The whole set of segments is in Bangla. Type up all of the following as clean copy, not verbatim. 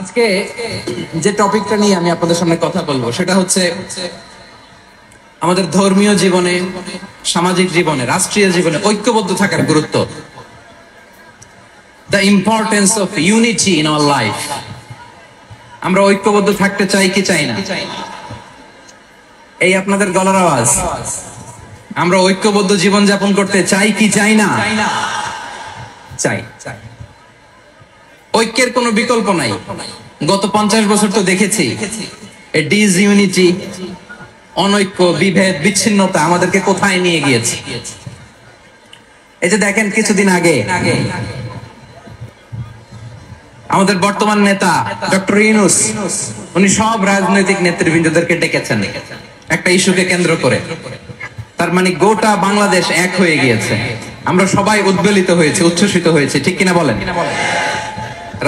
আজকে যে টপিকটা নিয়ে আমি আপনাদের সামনে কথা বলবো সেটা হচ্ছে আমাদের ধর্মীয় জীবনে, সামাজিক জীবনে, রাষ্ট্রীয় জীবনে ঐক্যবদ্ধ থাকার গুরুত্ব। The importance of unity in our life. আমরা ঐক্যবদ্ধ থাকতে চাই কি চাই না? এই আপনাদের গলার আওয়াজ। আমরা ঐক্যবদ্ধ জীবন যাপন করতে চাই কি চাই না? চাই। ঐক্যের কোনো বিকল্প নাই। গত 50 বছর তো দেখেছি ডিসইউনিটি, অনৈক্য, বিভেদ, বিচ্ছিন্নতা আমাদেরকে কোথায় নিয়ে গিয়েছে। এই যে দেখেন কিছুদিন আগে আমাদের বর্তমান নেতা ডক্টর ইউনূস, উনি সব রাজনৈতিক নেতৃবৃন্দদেরকে ডেকেছেন একটা ইস্যুকে কেন্দ্র করে। তার মানে গোটা বাংলাদেশ এক হয়ে গিয়েছে। আমরা সবাই উদ্বেলিত হয়েছে, উচ্ছ্বসিত হয়েছে, ঠিক কিনা বলেন?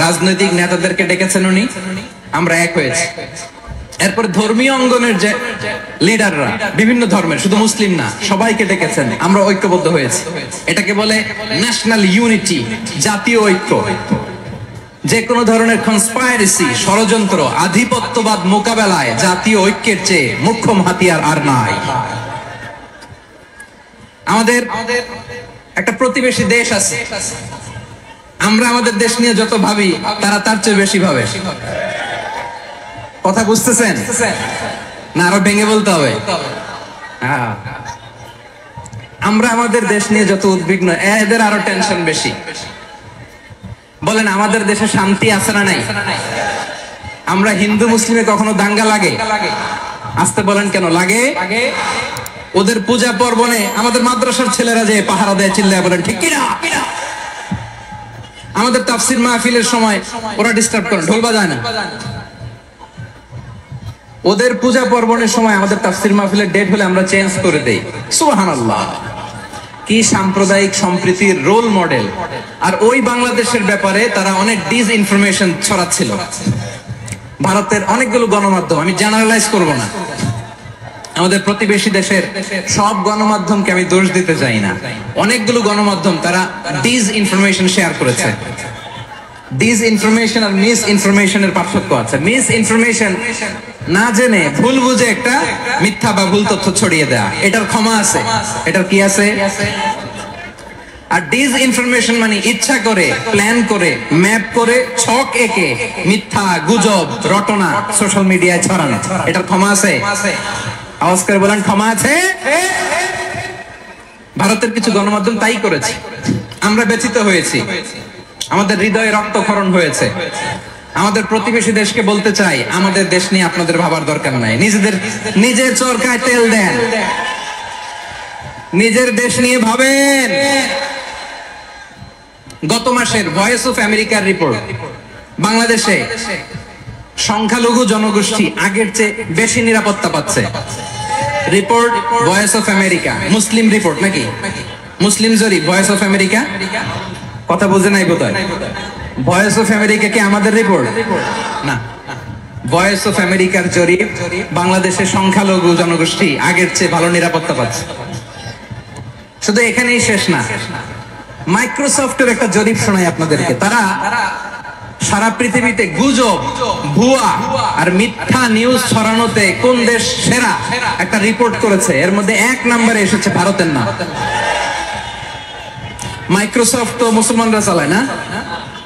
রাজনৈতিক নেতাদেরকে ডেকেছেন উনি, আমরা এক হয়েছি। এরপর ধর্মীয় অঙ্গনের যে লিডাররা, বিভিন্ন ধর্মের, শুধু মুসলিম না, সবাইকে ডেকেছেন, আমরা ঐক্যবদ্ধ হয়েছি। এটাকে বলে ন্যাশনাল ইউনিটি, জাতীয় ঐক্য। যে কোনো ধরনের কনস্পাইরেসি, ষড়যন্ত্র, আধিপত্যবাদ মোকাবেলায় জাতীয় ঐক্যের চেয়ে মুখ্য হাতিয়ার আর নাই। আমাদের একটা প্রতিবেশী দেশ আছে, আমরা আমাদের দেশ নিয়ে যত ভাবি তারা তার চেয়ে বেশি ভাবে। কথা বুঝতেছেন না? আরো ভেঙে বলতে হবে। আমরা আমাদের দেশ নিয়ে যত উদ্বিগ্ন, এদের আরো টেনশন বেশি। বলেন আমাদের দেশে শান্তি আছে না নাই? আমরা হিন্দু মুসলিমে কখনো দাঙ্গা লাগে? আসতে বলেন কেন লাগে? ওদের পূজা পার্বণে আমাদের মাদ্রাসার ছেলেরা যে পাহারা দেয়, চিল্লায় বলেন ঠিক কিনা? আমাদের তাফসীর মাহফিলের সময় ওরা ডিস্টার্ব করে, ঢোল বাজায় না। ওদের পূজা পার্বণের সময় আমাদের তাফসীর মাহফিলের ডেট হলে আমরা চেঞ্জ করে দেই। সুবহানাল্লাহ, কি সাম্প্রদায়িক সম্প্রীতির রোল মডেল। আর ওই বাংলাদেশের ব্যাপারে তারা অনেক ডিসইনফরমেশন ছড়াচ্ছিল। ভারতের অনেকগুলো গণমাধ্যম, আমি জেনারেলাইজ করব না, আমাদের প্রতিবেশী দেশের সব গণমাধ্যমকে আমি দোষ দিতে চাই না, অনেকগুলো গণমাধ্যম তারা ডিসইনফরমেশন শেয়ার করেছে। ডিসইনফরমেশন আর মিস ইনফরমেশনের পার্থক্য আছে। মিস ইনফরমেশন না জেনে ভুল বুঝে একটা মিথ্যা বা ভুল তথ্য ছড়িয়ে দেয়া, এটার ক্ষমা আছে। এটার কি আছে? আর ডিসইনফরমেশন মানে ইচ্ছা করে, প্ল্যান করে, ম্যাপ করে, ছক এঁকে মিথ্যা, গুজব, রটনা সোশ্যাল মিডিয়ায় ছড়ানো, এটার ক্ষমা আছে? আওয়াজ করে বলেন ক্ষমা আছে? ভারতের কিছু গণমাধ্যম তাই করেছে, আমরা ব্যথিত হয়েছি, আমাদের হৃদয়ে রক্তক্ষরণ হয়েছে। আমাদের প্রতিবেশী দেশকে বলতে চাই, আমাদের দেশ নিয়ে আপনাদের ভাবার দরকার নাই। নিজের চরকায় তেল দেন, নিজের দেশ নিয়ে ভাবেন। গত মাসের ভয়েস অফ আমেরিকার রিপোর্ট, বাংলাদেশে সংখ্যালঘু জনগোষ্ঠী আগের চেয়ে বেশি নিরাপত্তা পাচ্ছে। Report voice of America, Muslim report নাকি? মুসলিম জরিপ, ভয়েস অফ আমেরিকা। কথা বুঝে নাই বোধহয়। ভয়েস অফ আমেরিকা কি আমাদের রিপোর্ট না? ভয়েস অফ আমেরিকার জরিপ, বাংলাদেশের সংখ্যালঘু জনগোষ্ঠী আগের চেয়ে ভালো নিরাপত্তা পাচ্ছে। শুধু এখানেই শেষ না, মাইক্রোসফটের একটা জরিপ শোনাই আপনাদেরকে। তারা সারা পৃথিবীতে গুজব, ভুয়া আর মিথ্যা নিউজ ছড়ানোতে কোন দেশ সেরা একটা রিপোর্ট করেছে। এর মধ্যে 1 নম্বরে এসেছে ভারতের নাম। মাইক্রোসফট তো মুসলমানরা চালায় না?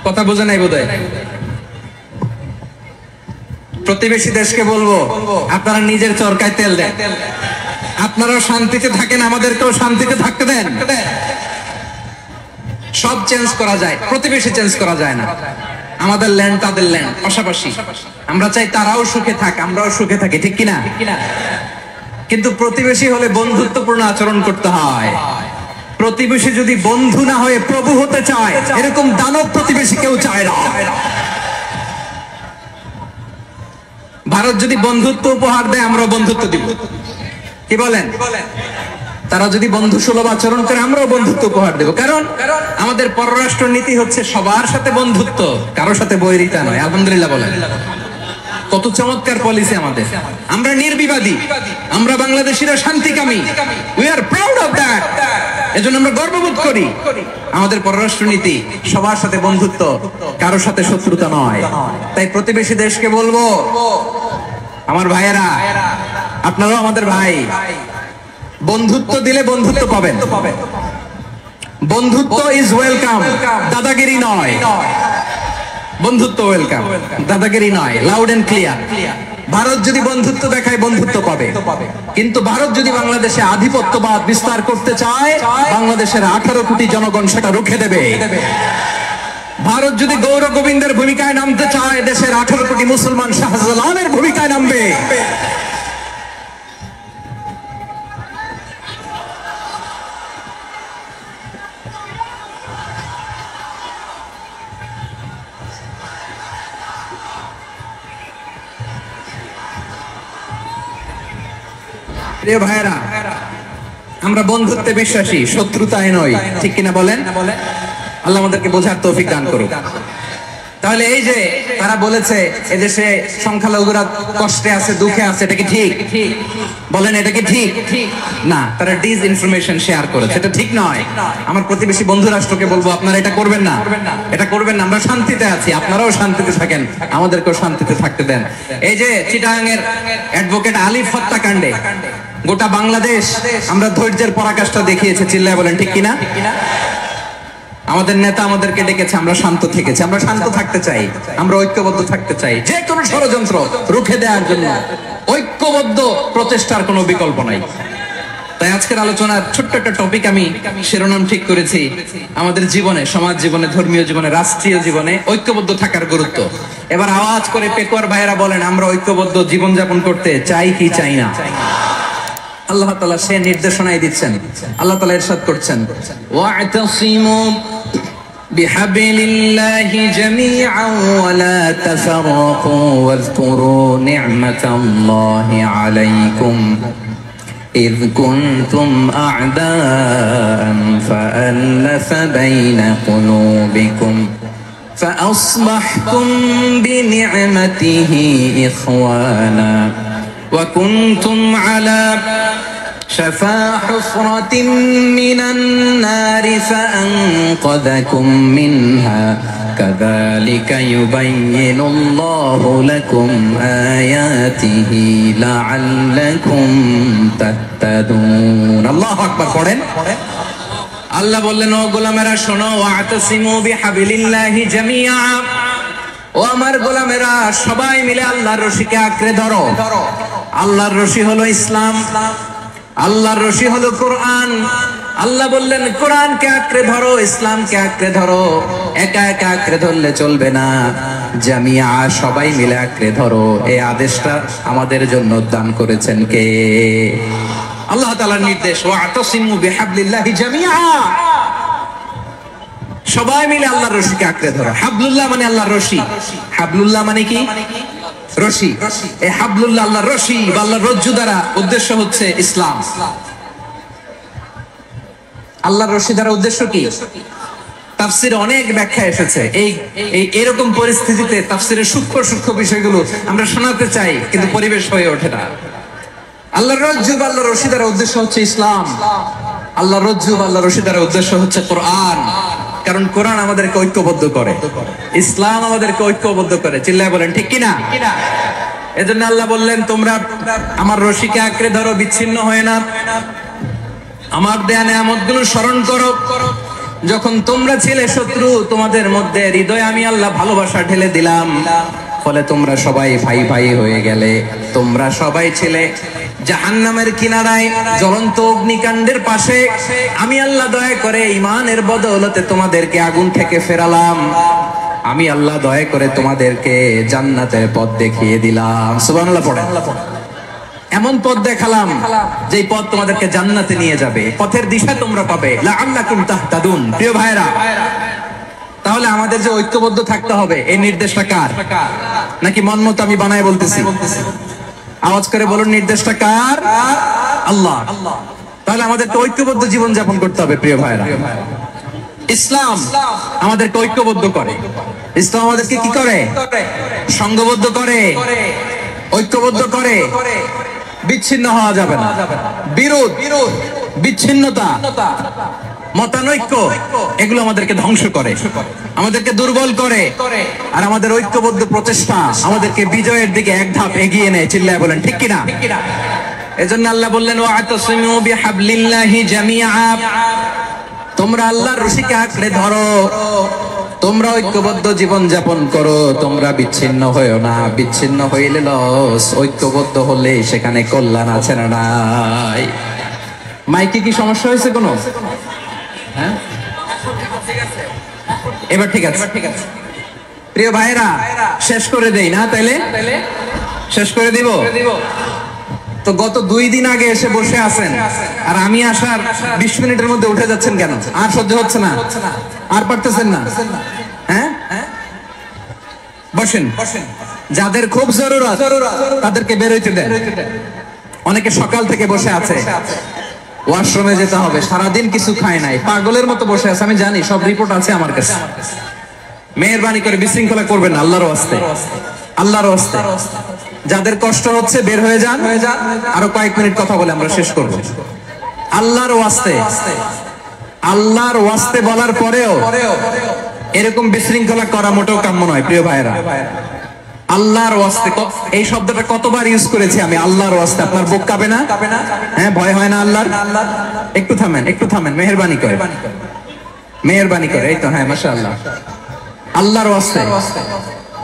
কথা বোঝে নাই বোধহয়। প্রতিবেশী দেশকে বলবো, আপনারা নিজের চরকায় তেল দেন, আপনারাও শান্তিতে থাকেন, আমাদেরকেও শান্তিতে থাকতে দেন। সব চেঞ্জ করা যায়, প্রতিবেশী চেঞ্জ করা যায় না। আমাদের ল্যান্ড তাদের ল্যান্ড, পাশাপাশি। আমরা চাই তারাও সুখে থাক, আমরাও সুখে থাকি, ঠিক কিনা? কিন্তু প্রতিবেশী হলে বন্ধুত্বপূর্ণ আচরণ করতে হয়। প্রতিবেশী যদি বন্ধু না হয়ে প্রভু হতে চায়, এরকম দানব প্রতিবেশী কেউ চায় না। ভারত যদি বন্ধুত্ব উপহার দেয়, আমরা বন্ধুত্ব দিব। কি বলেন? তারা যদি বন্ধু সুলভ আচরণ করে, আমরাও বন্ধুত্ব উপহার দেব। কারণ আমাদের পররাষ্ট্র নীতি হচ্ছে সবার সাথে বন্ধুত্ব, কারোর সাথে বৈরিতা নয়। আলহামদুলিল্লাহ বলেন, কত চমৎকার পলিসি আমাদের। আমরা নির্বিবাদী, আমরা বাংলাদেশিরা শান্তিকামী। We are proud of that. এজন্য আমরা গর্ববোধ করি আমাদের পররাষ্ট্রনীতি সবার সাথে বন্ধুত্ব, কারোর সাথে শত্রুতা নয়। তাই প্রতিবেশী দেশকে বলবো, আমার ভাইয়েরা, আপনারাও আমাদের ভাই, বন্ধুত্ব দিলে বন্ধুত্ব পাবেন। বন্ধুত্ব ইজ ওয়েলকাম, দাদাগিরি নয়। বন্ধুত্ব ওয়েলকাম, দাদাগিরি নয়। Loud and clear. ভারত যদি বন্ধুত্ব দেখায়, বন্ধুত্ব পাবে। কিন্তু ভারত যদি বাংলাদেশে আধিপত্যবাদ বিস্তার করতে চায়, বাংলাদেশের 18 কোটি জনগণ সেটা রুখে দেবে। ভারত যদি গৌর গোবিন্দের ভূমিকায় নামতে চায়, দেশের 18 কোটি মুসলমান শাহজালালের ভূমিকায় নামবে। প্রিয় ভাইরা, আমরা বন্ধুত্বে বিশ্বাসী, শত্রুতায় নই, ঠিক কিনা বলেন? আল্লাহ আমাদেরকে বোঝার তৌফিক দান করুক। তাহলে এই যে তারা বলেছে এদেশে সংখ্যালঘুরা কষ্টে আছে, দুঃখে আছে, এটা কি ঠিক? বলেন, এটা কি ঠিক? না, তারা ডিস ইনফরমেশন শেয়ার করেছে, এটা ঠিক নয়। আমার প্রতিবেশী বন্ধু রাষ্ট্রকে বলবো, আপনারা এটা করবেন না, এটা করবেন না। আমরা শান্তিতে আছি, আপনারাও শান্তিতে থাকেন, আমাদেরকেও শান্তিতে থাকতে দেন। এই যে চিটাগাং এর অ্যাডভোকেট আলিফ হত্যাকাণ্ডে গোটা বাংলাদেশ আমরা ধৈর্যের পরাকাষ্ঠা দেখিয়েছে, চিল্লায় বলেন ঠিক কিনা? আমাদের নেতা আমাদেরকে ডেকেছে, আমরা শান্ত থেকেছি। আমরা শান্ত থাকতে চাই, আমরা ঐক্যবদ্ধ থাকতে চাই। যে কোনো ষড়যন্ত্র রুখে দেওয়ার জন্য ঐক্যবদ্ধ প্রচেষ্টার কোনো বিকল্প নাই। তাই আজকের আলোচনার ছোট্ট একটা টপিক আমি শিরোনাম ঠিক করেছি, আমাদের জীবনে, সমাজ জীবনে, ধর্মীয় জীবনে, রাষ্ট্রীয় জীবনে ঐক্যবদ্ধ থাকার গুরুত্ব। এবার আওয়াজ করে পেকুয়ার ভাইয়েরা বলেন, আমরা ঐক্যবদ্ধ জীবনযাপন করতে চাই কি চাই না? আল্লাহ তাআলা সে নির্দেশনাই দিচ্ছেন। আল্লাহ তাআলা ইরশাদ করছেন, ওয়া'তাসিমু বিহাবলিল্লাহি জামিআন ওয়া লা তাফাররাকু ওয়াযকুরু নি'মাতাল্লাহি আলাইকুম إذ كنتم أعداء فألف بين قلوبكم فأصبحتم بنعمته إخوانا وكنتم على شفا حفرة من النار فأنقذكم منها كذلك يبين الله لكم آياته لعلكم تهتدون الله أكبر পড়েন আল্লাহ বললেন ও গোলামেরা শোনো ওয়াতাসিমু বিহাবিলিল্লাহি জামিআ ও আমার গোলামেরা সবাই মিলে আল্লাহর রশিকে আঁকড়ে ধরো আল্লাহর রশি হলো ইসলাম আল্লাহর রশি হলো কোরআন আল্লাহ বললেন কোরআনকে আঁকড়ে ধরো ইসলামকে আঁকড়ে ধরো একা একা আঁকড়ে ধরলে চলবে না জামিআ সবাই মিলে আঁকড়ে ধরো এই আদেশটা আমাদের জন্য দান করেছেন কে আল্লাহ তাআলার নির্দেশ ওয়াতাসিমু বিহাবলিল্লাহি জামিআ সবাই মিলে আল্লাহর রশিকে আঁকড়ে ধরো হাবলুল্লাহ মানে আল্লাহর রশি হাবলুল্লাহ মানে কি রশি এই হাবলুল্লাহ আল্লাহর রশি বা আল্লাহর রজ্জু দ্বারা উদ্দেশ্য হচ্ছে ইসলাম আল্লাহর রশি দ্বারা উদ্দেশ্য কি তাফসিরে অনেক ব্যাখ্যা এসেছে এই এরকম পরিস্থিতিতে তাফসিরের সূক্ষ্ম সূক্ষ্ম বিষয়গুলো আমরা শোনাতে চাই কিন্তু পরিবেশ হয়ে ওঠে না আল্লাহর রজ্জু বা আল্লাহর রশি দ্বারা উদ্দেশ্য হচ্ছে ইসলাম আল্লাহর রজ্জু বা আল্লাহর রশি দ্বারা উদ্দেশ্য হচ্ছে কোরআন কারণ কোরআন আমাদেরকে ঐক্যবদ্ধ করে ইসলাম আমাদেরকে ঐক্যবদ্ধ করে চিল্লায় বলেন ঠিক কিনা এজন্য আল্লাহ বললেন তোমরা আমার রশিকে আঁকড়ে ধরো বিচ্ছিন্ন হয় না আমার দেয়া নিয়ামতগুলো স্মরণ করো যখন তোমরা ছিলে শত্রু তোমাদের মধ্যে হৃদয়ে আমি আল্লাহ ভালোবাসা ঢেলে দিলাম ফলে তোমরা সবাই ভাই ভাই হয়ে গেলে তোমরা সবাই ছিলে জাহান্নামের কিনারায় জ্বলন্ত অগ্নিকাণ্ডের পাশে আমি আল্লাহ দয়া করে ঈমানের বদৌলতে তোমাদেরকে আগুন থেকে ফেরালাম আমি আল্লাহ দয়া করে তোমাদেরকে জান্নাতের পথ দেখিয়ে দিলাম সুবহানাল্লাহ পড়েন এমন পথ দেখালাম যেই পথ তোমাদেরকে জান্নাতে নিয়ে যাবে পথের দিশা তোমরা পাবে লাআল্লাকুম তাহতাদুন প্রিয় ভাইরা তাহলে আমাদের যে ঐক্যবদ্ধ থাকতে হবে এই নির্দেশটা কার নাকি মন মতো আমি বানায় বলতেছি আওয়াজ করে বলুন নির্দেশটা কার আল্লাহ তাহলে আমাদেরকে ঐক্যবদ্ধ জীবন যাপন করতে হবে প্রিয় ভাইরা ইসলাম আমাদেরকে ঐক্যবদ্ধ করে ইসলাম আমাদেরকে কি করে সংঘবদ্ধ করে ঐক্যবদ্ধ করে বিচ্ছিন্ন হওয়া যাবে না বিরোধ বিচ্ছিন্নতা, মতানৈক্য, এগুলো আমাদেরকে ধ্বংস করে, আমাদেরকে দুর্বল করে, আর আমাদের ঐক্যবদ্ধ প্রচেষ্টা আমাদেরকে বিজয়ের দিকে এক ধাপ এগিয়ে নেয়। চিল্লায় বলেন ঠিক কিনা? এজন্য আল্লাহ বললেন ওয়াতাসিমু বিহাবলিল্লাহি জামিআ, তোমরা আল্লাহর রশিকে আঁকড়ে ধরো, তোমরা ঐক্যবদ্ধ জীবন যাপন করো, তোমরা বিচ্ছিন্ন হয়েও না। বিচ্ছিন্ন হইলে লস, ঐক্যবদ্ধ হলে সেখানে কল্যাণ আছে না নাই? মাইকে কি সমস্যা হয়েছে কোনো? হ্যাঁ, এবার ঠিক আছে। প্রিয় ভাইরা, শেষ করে দেই না তাইলে? শেষ করে দিব তো। গত 2 দিন আগে এসে বসে আছেন, আর আমি আসার 20 মিনিটের মধ্যে উঠে যাচ্ছেন কেন? আর সহ্য হচ্ছে না? আর পারতেছেন না? হ্যাঁ, বসেন। যাদের খুব জরুরত তাদেরকে বের হইতে দেন। অনেকে সকাল থেকে বসে আছে, ওয়াশরুমে যেতে হবে, সারাদিন কিছু খায় নাই, পাগলের মতো বসে আছে। আমি জানি, সব রিপোর্ট আছে আমার কাছে। মেহেরবানি করে বিশৃঙ্খলা করবেন না, আল্লাহর ওয়াস্তে, আল্লাহর ওয়াস্তে। যাদের কষ্ট হচ্ছে বের হয়ে যান। আরো কয়েক মিনিট কথা বলে আমরা শেষ করব। আল্লাহর ওয়াস্তে, আল্লাহর ওয়াস্তে বলার পরেও এরকম বিশৃঙ্খলা করা মোটেও কাম্য নয়। প্রিয় ভাইরা, আল্লাহর ওয়াস্তে, এই শব্দটা কতবার ইউজ করেছি আমি, আল্লাহর ওয়াস্তে। আপনার বুক কাঁপে না? হ্যাঁ, ভয় হয় না আল্লাহর? একটু থামেন, একটু থামেন, মেহেরবানি করে, মেহেরবানি করে। এই তো, হ্যাঁ, মাশাআল্লাহ। আল্লাহর ওয়াস্তে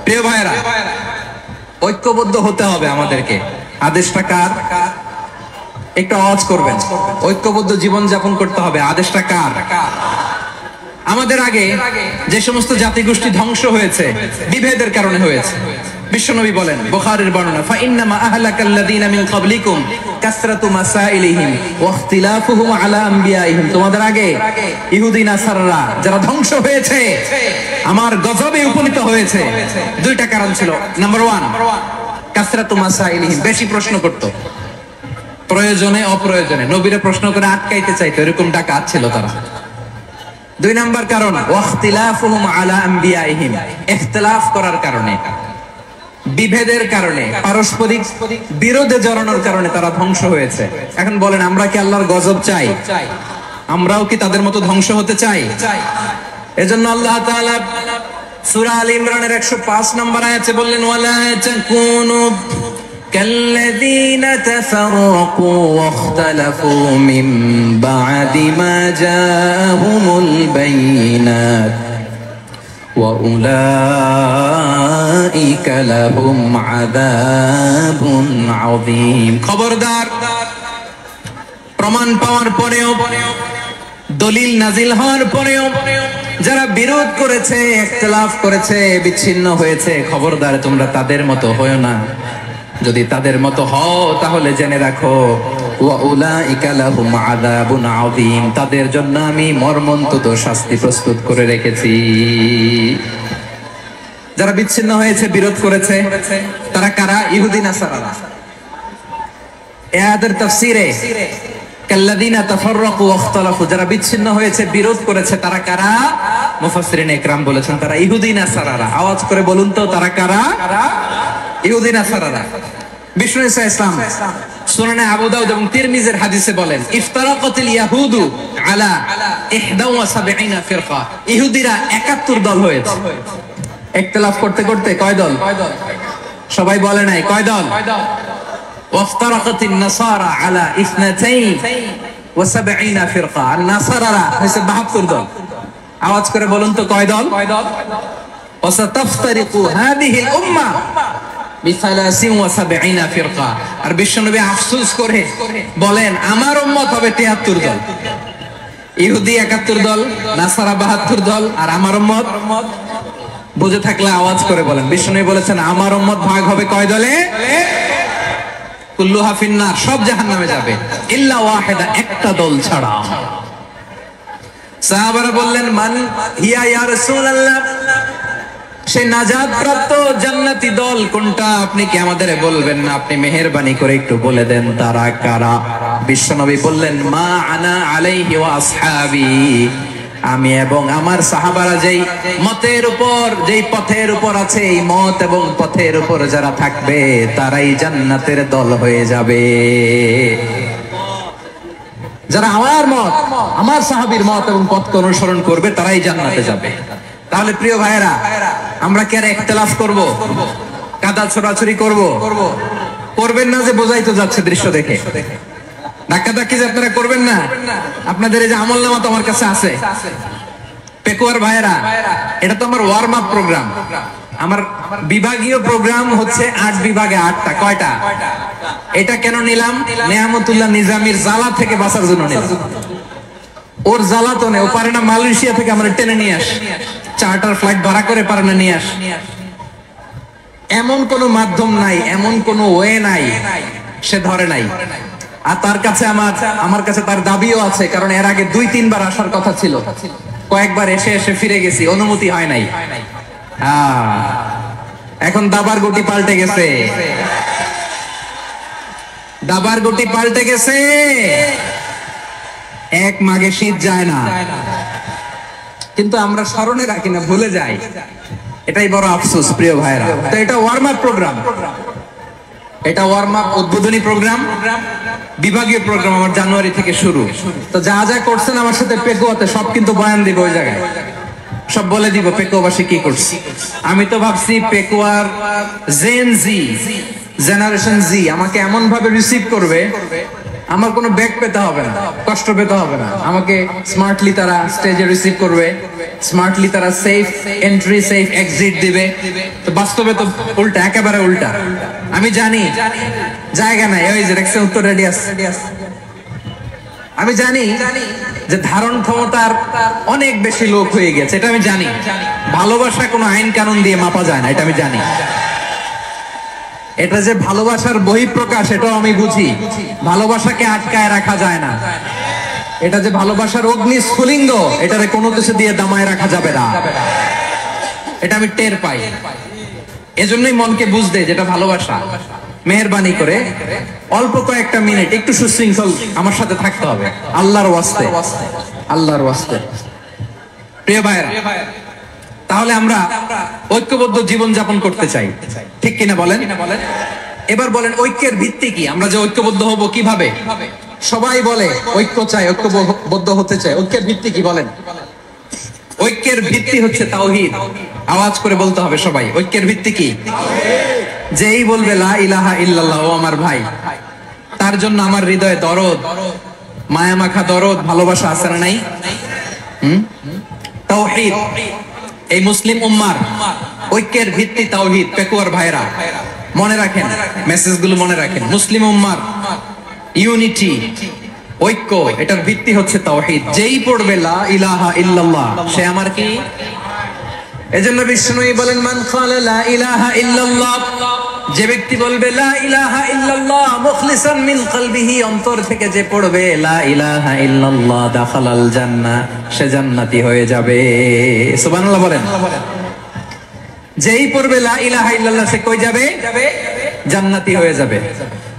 প্রিয় ভাইরা, ঐক্যবদ্ধ হতে হবে আমাদেরকে। আদেশটা কার? একটু আওয়াজ করবেন। ঐক্যবদ্ধ জীবন যাপন করতে হবে। আদেশটা কার? আমাদের আগে যে সমস্ত জাতিগোষ্ঠী ধ্বংস হয়েছে বিভেদের কারণে হয়েছে। বিশ্বনবী বলেন, বুখারীর বর্ণনা, ফাইন্নামা আহলাকাল্লাযীনা মিন ক্বাবলিকুম কাসরাতু মাসাইলিহিম ওয়া ইখতিলাফুহুম আলা আমবিয়াইহিম। তোমাদের আগে ইহুদি নাসাররা যারা ধ্বংস হয়েছে, আমার গজবে উপনীত হয়েছে, 2টা কারণ ছিল। নাম্বার 1, কাসরাতু মাসাইলিহিম, বেশি প্রশ্ন করত, প্রয়োজনে অপ্রয়োজনে নবীরা প্রশ্ন করে আটকাইতে চাইতো, এরকম ডাকাত ছিল তারা। 2 নাম্বার কারণ, ওয়া ইখতিলাফুহুম আলা আমবিয়াইহিম, ইখতিলাফ করার কারণে, বিভেদের কারণে, পারস্পরিক বিরোধে জড়ানোর কারণে তারা ধ্বংস হয়েছে। এখন বলেন, আমরা কি আল্লাহর গজব চাই? আমরাও কি তাদের মতো ধ্বংস হতে চাই? এজন্য আল্লাহ তাআলা সূরা আল ইমরানের 105 নম্বর আয়াতে বললেন, ওয়ালা তাকুনু কাল্লাযীনা তাফারাকু ওয়া ইখতালাফু মিন বা'দি মা জাআহুমুল বাইয়িনাত ওয়া উলাইকা লাহুম আযাবুন আযীম। খবরদার, প্রমাণ পাওয়ার পরেও, দলিল নাজিল হওয়ার পরেও যারা বিরোধ করেছে, ইখতিলাফ করেছে, বিচ্ছিন্ন হয়েছে, খবরদার তোমরা তাদের মতো হয়ো না। যদি তাদের মতো হও তাহলে জেনে রাখো, ওয়া উলাইকা লাহুম আযাবুন আযীম, তাদের জন্য আমি মর্মন্তুদ শাস্তি প্রস্তুত করে রেখেছি। যারা বিচ্ছিন্ন হয়েছে, বিরোধ করেছে, তারা কারা? ইহুদি নাসারা। এদের তাফসীরে কাল্লাযীনা তাফাররাকু ওয়া ইখতালাফু, যারা বিচ্ছিন্ন হয়েছে, বিরোধ করেছে, তারা কারা? মুফাসসিরিন ইকরাম বলেছেন তারা ইহুদি নাসারারা। আওয়াজ করে বলুন তো, তারা কারা? ইহুদি নাসারারা। বিষ্ণু ঈসা ইসলাম সুনানে আবু দাউদ এবং তিরমিজির হাদিসে বলেন, ইফতারাকাতিল ইয়াহুদু আলা 71 ফিরকা, ইহুদিরা 71 দল হয়েছে। ইখতিলাফ করতে করতে কয় দল? সবাই বলে নাই, কয় দল? ওয়াফতারাকাতিন নাসারা আলা 72 ফিরকা, আর নাসারারা হইছে 72 দল। আওয়াজ করে বলুন তো, কয় দল? ওয়াসাতাফতারিকু হাদিহিল উম্মাহ ব73 ফিরকা। আর বিশ্বনবী আফসোস করে বলেন, আমার উম্মত হবে 73 দল। ইহুদি 71 দল, নাসারা 72 দল, আর আমার উম্মত, বুঝে থাকলে আওয়াজ করে বলেন। বিশ্বনবী বলেছেন, আমার উম্মত ভাগ হবে কয় দলে? কুল্লুহা ফিন্নার, সব জাহান্নামে যাবে, ইল্লা ওয়াহিদা, একটা দল ছাড়া। সাহাবারা বললেন, মান হিয়া ইয়া রাসূলুল্লাহ, সেই নাজাত প্রাপ্ত জান্নাতি দল কোনটা? আপনি কি আমাদের বলবেন না? আপনি মেহেরবানি করে একটু বলে দেন তারা কারা? বিশ্বনবী বললেন, মা আনা আলাইহি ওয়া আসহাবি, আমি এবং আমার সাহাবারা যেই মতের উপর, যেই পথের উপর আছে, এই মত এবং পথের উপর যারা থাকবে তারাই জান্নাতের দল হয়ে যাবে। যারা আমার মত, আমার সাহাবীর মত এবং পথকে অনুসরণ করবে তারাই জান্নাতে যাবে। তাহলে প্রিয় ভাইয়েরা, আমরা কি আর ইখতিলাফ করব, কাদা ছোড়াছুরি করব? করবেন না যে বোঝাই তো যাচ্ছে দৃশ্য দেখে। ধাক্কাধাক্কি যে আপনারা করবেন না। আপনাদের এই যে আমলনামা তো আমার কাছে আছে। পেকুয়ার ভাইয়েরা, এটা তো আমার ওয়ার্ম আপ প্রোগ্রাম। আমার বিভাগীয় প্রোগ্রাম হচ্ছে 8 বিভাগে 8টা। কয়টা? এটা কেন নিলাম? নেয়ামতুল্লাহ নিজামীর জ্বালা থেকে বাঁচার জন্য নিলাম। ওর জ্বালাতনে ও পারে না মালয়েশিয়া থেকে আমরা টেনে নিয়ে আস, চার্টার ফ্লাইট ভাড়া করে পারে না নিয়ে আস। এমন কোন মাধ্যম নাই, এমন কোন ওয়ে নাই সে ধরে নাই। আর তার কাছে আমার কাছে তার দাবিও আছে, কারণ এর আগে 2-3 বার আসার কথা ছিল। কয়েকবার এসে এসে ফিরে গেছি, অনুমতি হয় নাই। এখন দাবার গুটি পাল্টে গেছে, দাবার গুটি পাল্টে গেছে। এক মাঘে শীত যায় না, কিন্তু আমরা স্মরণে রাখি না, ভুলে যাই। এটাই বড় আফসোস প্রিয় ভাইরা। তো এটা ওয়ার্ম আপ প্রোগ্রাম, এটা ওয়ার্ম আপ উদ্বোধনী প্রোগ্রাম, বিভাগীয় প্রোগ্রাম আমার জানুয়ারি থেকে শুরু। তো যা যা করছেন আমার সাথে পেকুয়াতে সব কিন্তু বয়ান দিব ওই জায়গায়, সব বলে দিব পেকুয়াবাসী কি করছি। আমি তো ভাবছি পেকুয়ার জেন জি, জেনারেশন জি আমাকে এমন ভাবে রিসিভ করবে, আমার কোনো ব্যাক পেতে হবে না, কষ্ট পেতে হবে না। আমাকে স্মার্টলি তারা স্টেজে রিসিভ করবে, স্মার্টলি তারা সেফ এন্ট্রি সেফ এক্সিট দিবে। তো বাস্তবে তো উল্টা, একেবারে উল্টা। আমি জানি জায়গা নাই, ওই যে দেখছেন উত্তর রেডিয়াস। আমি জানি যে ধারণ ক্ষমতার অনেক বেশি লোক হয়ে গেছে, এটা আমি জানি। ভালোবাসা কোনো আইন কানুন দিয়ে মাপা যায় না, এটা আমি জানি। এটা যে ভালোবাসার বহিঃপ্রকাশ, এটাও আমি বুঝি। ভালোবাসাকে আটকায় রাখা যায় না। এটা যে ভালোবাসার অগ্নি স্ফুলিঙ্গ, এটারে কোনো কিছু দিয়ে দামায় রাখা যাবে না, এটা আমি টের পাই। এজন্যই মনকে বুঝতে যেটা ভালোবাসা। মেহেরবানি করে অল্প কয়েকটা মিনিট একটু সুশৃঙ্খল আমার সাথে থাকতে হবে, আল্লাহর ওয়াস্তে, আল্লাহর ওয়াস্তে। প্রিয় ভাইরা, তাহলে আমরা ঐক্যবদ্ধ জীবন যাপন করতে চাই, ঠিক কিনা বলেন? এবার বলেন ঐক্যের ভিত্তি কি? আমরা যে ঐক্যবদ্ধ হব কিভাবে? সবাই বলে ঐক্য চাই, ঐক্যবদ্ধ হতে চাই। ঐক্যের ভিত্তি কি বলেন? ঐক্যের ভিত্তি হচ্ছে তাওহীদ। আওয়াজ করে বলতে হবে সবাই, ঐক্যের ভিত্তি কি? যেই বলবে লা ইলাহা ইল্লাল্লাহ, ও আমার ভাই, তার জন্য আমার হৃদয়ে দরদ, মায়া মাখা দরদ, ভালোবাসা আছে না নাই? তাওহীদ। এই মুসলিম উম্মার ঐক্যের ভিত্তি তাওহীদ। পেকুয়ার ভাইরা মনে রাখেন, মেসেজগুলো মনে রাখেন। মুসলিম উম্মার ইউনিটি, ঐক্য, এটার ভিত্তি হচ্ছে তাওহীদ। যেই পড়বে লা ইলাহা ইল্লাল্লাহ, সে আমার কি? এজন্য বিষ্ণুই বলেন, মান ক্বালা লা ইলাহা ইল্লাল্লাহ, যে ব্যক্তি বলবে লা ইলাহা ইল্লাল্লাহ মুখলিসান মিন কলবিহি, অন্তর থেকে যে পড়বে লা ইলাহা ইল্লাল্লাহ, দাখালাল জান্নাহ, সে জান্নাতি হয়ে যাবে। সুবহানাল্লাহ বলেন। যেই পড়বে লা ইলাহা ইল্লাল্লাহ, সে কই যাবে? জান্নাতি হয়ে যাবে।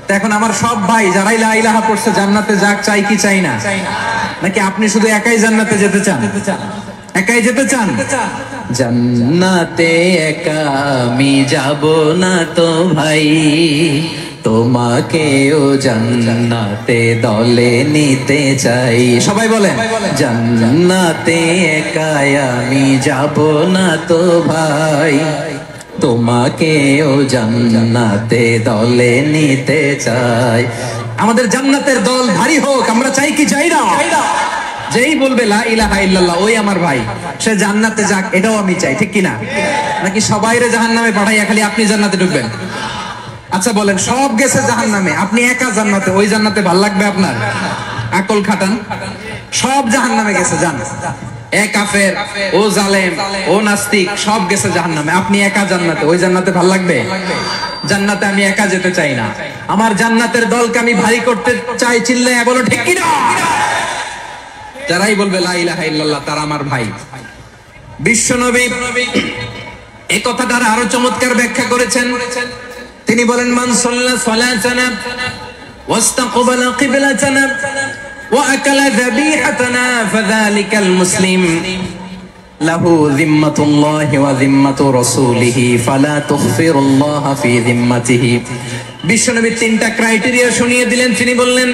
তো এখন আমার সব ভাই যারাই লা ইলাহা পড়ছে জান্নাতে যাক, চাই কি চাই না? নাকি আপনি শুধু একাই জান্নাতে যেতে চান? একাই যেতে চান? জান্নাতে একা আমি যাব না তো ভাই, তোমাকেও জান্নাতে দলে নিতে চাই। সবাই বলেন, জান্নাতে একা আমি যাব না তো ভাই, তোমাকেও জান্নাতে দলে নিতে চাই। আমাদের জান্নাতের দল ভারী হোক, আমরা চাই কি চাই না? যেই বলবে লা ইলাহা ইল্লাল্লাহ, ওই আমার ভাই, সে জান্নাতে যাক, এটাও আমি চাই, ঠিক কিনা? নাকি সবাইরে জাহান্নামে পাঠাইয়া খালি আপনি জান্নাতে ঢুকবেন? আচ্ছা বলেন, সব গেছে জাহান্নামে, আপনি একা জান্নাতে, ওই জান্নাতে ভাল লাগবে আপনার? আকল খাটান। সব জাহান্নামে গেছে, জান। এ কাফের, ও জালেম, ও নাস্তিক, সব গেছে জাহান্নামে, আপনি একা জান্নাতে, ওই জান্নাতে ভাল লাগবে? জান্নাতে আমি একা যেতে চাই না, আমার জান্নাতের দলকে আমি ভারী করতে চাই। চিল্লায়া বলো ঠিক কিনা? যারাই বলবে লা ইলাহা ইল্লাল্লাহ, তারা আমার ভাই। বিশ্বনবী এই কথাটার আরো চমৎকার ব্যাখ্যা করেছেন। তিনি বলেন, মান সাল্লা সালাতানা ওয়াস্তাকবালা কিবলাতানা ওয়া আকালা যাবিহাতানা ফাযালিকাল মুসলিম লাহু যিম্মাতুল্লাহি ওয়া যিম্মাতু রাসূলিহি ফালা তুগফিরুল্লাহা ফি যিম্মাতিহি। বিশ্বনবী তিনটা ক্রাইটেরিয়া শুনিয়ে দিলেন। তিনি বললেন,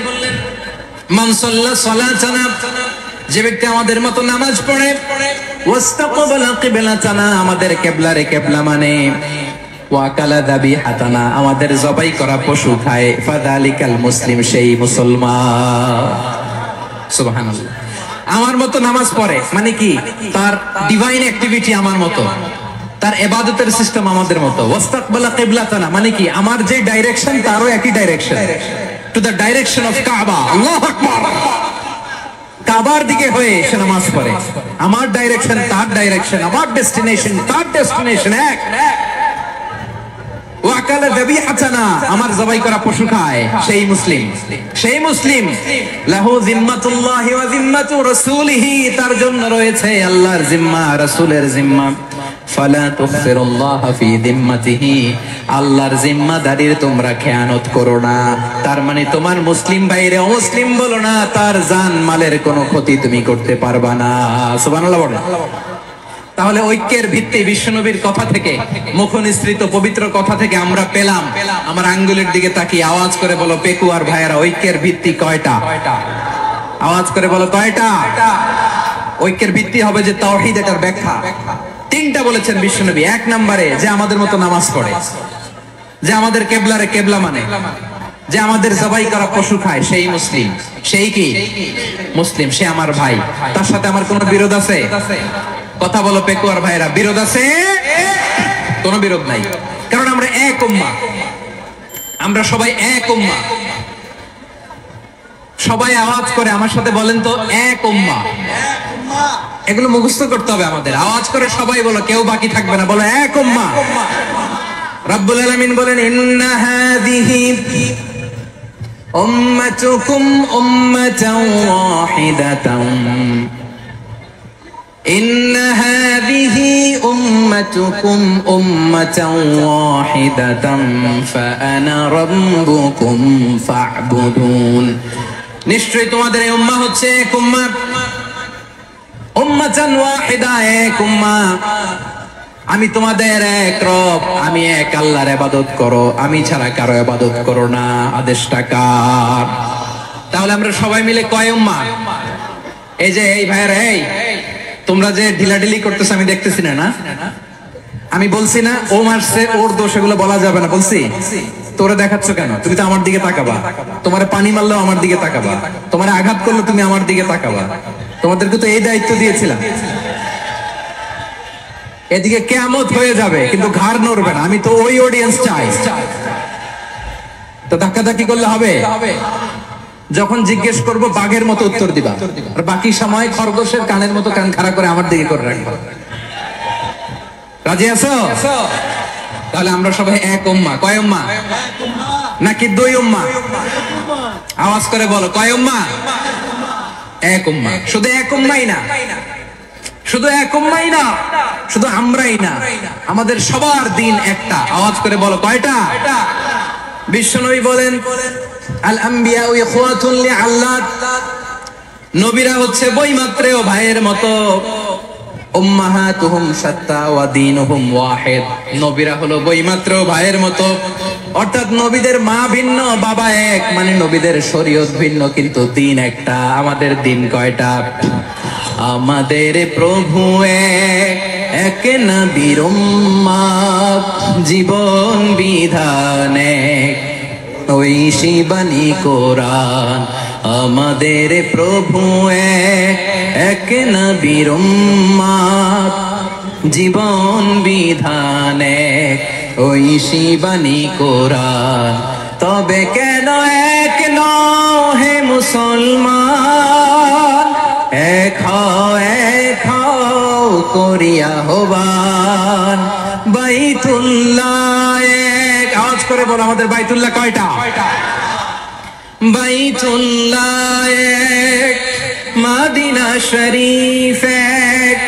মান সাল্লা সালাতানা, যে ব্যক্তি আমাদের মতো নামাজ পড়ে, ওয়াস্তাকবালা কিবলাতানা, আমাদের কিবলারে কিবলা মানে, ওয়াকালা যাবিহাতানা, আমাদের জবাই করা পশু খায়, ফাযালিকাল মুসলিম, সেই মুসলমান। সুবহানাল্লাহ। আমার মতো নামাজ পড়ে মানে কি, তার ডিভাইন অ্যাক্টিভিটি আমার মতো, তার ইবাদতের সিস্টেম আমাদের মতো। ওয়াস্তাকবালা কিবলাতানা মানে কি, আমার যে ডাইরেকশন তারও একই direction, to the direction of কাবা। আল্লাহু আকবার। কাবার দিকে হয়ে সে নামাজ পড়ে, আমার ডাইরেকশন তার ডাইরেকশন, আমার ডেস্টিনেশন তার ডেস্টিনেশন এক। ওয়াকালা যাবিহাতানা, আমার জবাই করা পশু খায়, সেই মুসলিম। সেই মুসলিম লাহু জিম্মাতুল্লাহি ওয়া জিম্মাতু রাসূলিহি, তার জন্য রয়েছে আল্লাহর জিম্মা, রাসূলের জিম্মা। ফালা তুখফিরুল্লাহ ফি জিম্মাতিহি, আল্লাহর জিম্মাদারির তোমরা খেয়ানত করো না। তার মানে তোমার মুসলিম বাইরে অমুসলিম বলো না, তার জান মালের কোনো ক্ষতি তুমি করতে পারবা না। সুবহানাল্লাহ বলেন। তাহলে ঐক্যের ভিত্তি বিশ্বনবীর কথা থেকে, মুখনিসৃত পবিত্র কথা থেকে আমরা পেলাম। আমার আঙ্গুলের দিকে তাকিয়ে আওয়াজ করে বলো পেকুয়ার ভাইয়েরা, ঐক্যের ভিত্তি কয়টা? আওয়াজ করে বলো কয়টা? ঐক্যের ভিত্তি হবে যে তাওহীদ, এটার ব্যাখ্যা তিনটা বলেছেন বিশ্বনবী। এক নম্বরে, যে আমাদের মতো নামাজ পড়ে, যে আমাদের কেবলারে কেবলা মানে, যে আমাদের জবাই করা পশু খায়, সেই মুসলিম। সেই কি মুসলিম? সে আমার ভাই, তার সাথে আমার কোনো বিরোধ আছে? কথা বলো পেকুয়ার ভাইরা, বিরোধ আছে? কোনো বিরোধ নাই, কারণ আমরা এক উম্মাহ, আমরা সবাই এক উম্মাহ। সবাই আওয়াজ করে আমার সাথে বলেন তো, এক উম্মাহ। এগুলো মুখস্থ করতে হবে আমাদের। আওয়াজ করে সবাই বলো, কেউ বাকি থাকবে না, বলো এক উম্মাহ। রব্বুল আলামিন বলেন, ইন্না হাযিহি উম্মাতুকুম উম্মাতান ওয়াহিদাতান, ইন্না হাযিহি উম্মাতুকুম উম্মাতান ওয়াহিদাতান ফাআনা রাব্বুকুম ফা'বুদুন, নিশ্চয়ই তোমাদের এই উম্মাহ হচ্ছে এক উম্মাহ। উম্মাতান ওয়াহিদা, এক উম্মাহ। আমি তোমাদের এক রব, আমি এক আল্লাহর ইবাদত করো, আমি ছাড়া কারো ইবাদত করো না। আদেশটা কার? তাহলে আমরা সবাই মিলে কয় উম্মাহ? এই যে এই ভাইয়েরা, এই তোমরা যে ঢিলাঢিলি করতেছ আমি দেখতেছি না, না আমি বলছি না ও মারছে ওর দোষ, এগুলো বলা যাবে না। বলছি তোরে দেখাচ্ছ কেন? তুমি তো আমার দিকে তাকাবা। তোমারে পানি মারলেও আমার দিকে তাকাবা, তোমারে আঘাত করলে তুমি আমার দিকে তাকাবা। তোমাদেরকে তো এই দায়িত্ব দিয়েছিলাম। এদিকে কিয়ামত হয়ে যাবে কিন্তু ঘাড় নড়বে না, আমি তো ওই অডিয়েন্স চাই। তো ধাক্কাধাক্কি করলে হবে? যখন জিজ্ঞেস করব বাঘের মতো উত্তর দিবা, আর বাকি সময় খরগোশের কানের মতো কান খাড়া করে আমার দিকে করে রাখবা। রাজি আছো? তাহলে আমরা সবাই এক উম্মাহ। কয় উম্মাহ? নাকি দুই উম্মাহ? আওয়াজ করে বলো, কয় উম্মাহ? এক উম্মাহ। শুধু এক উম্মাহই না, শুধু এক উম্মাহই না, শুধু আমরাই না, আমাদের সবার দিন একটা। আওয়াজ করে বলো কয়টা? বিশ্বনবী বলেন, আল আম্বিয়া ইখওয়াতুন লিআল্লাত, নবীরা হচ্ছে বৈমাত্রেয় ভাইয়ের মতো। উম্মাহাতুহুম শাত্তা ওয়া দীনুহুম ওয়াহিদ, নবীরা হলো বৈমাত্রেয় ভাইয়ের মতো। অর্থাৎ নবীদের মা ভিন্ন, বাবা এক, মানে নবীদের শরীয়ত ভিন্ন কিন্তু দিন একটা। আমাদের দিন কয়টা? আমাদের প্রভু এক, এক নবীর উম্মাহ, জীবন বিধান এক, ওই শিবানী কোরআন। আমাদের প্রভু এক, এক নবীর উম্মাহ, জীবন বিধান এক, ওই শিবানী কোরআন। তবে কেন এক নও হে মুসলমান, এক হও করিয়া আহ্বান। বাইতুল্লাহ এক, আওয়াজ করে বলো আমাদের বাইতুল্লাহ কয়টা? বাইতুল্লাহ এক, মদিনা শরীফ এক,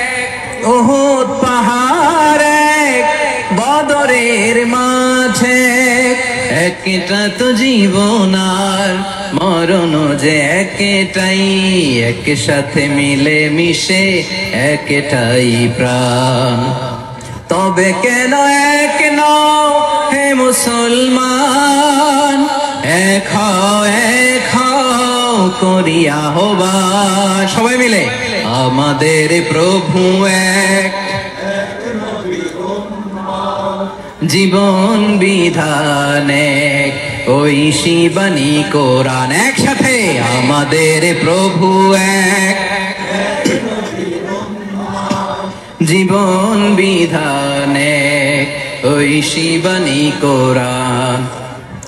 উহুদ পাহাড় এক, বদরের মাঠ এক। একটা তো জীবন আর মরণ যে একটাই, একসাথে মিলে মিশে একটাই প্রাণ। তবে কেন এক নও হে মুসলমান, এক হও করিয়া আহ্বান, সবাই মিলে আমাদের প্রভু এক, জীবন বিধানে ওই শিবানী কোরআন, একসাথে আমাদের প্রভু এক, জীবন বিধানে ওই শিবানী কোরআন।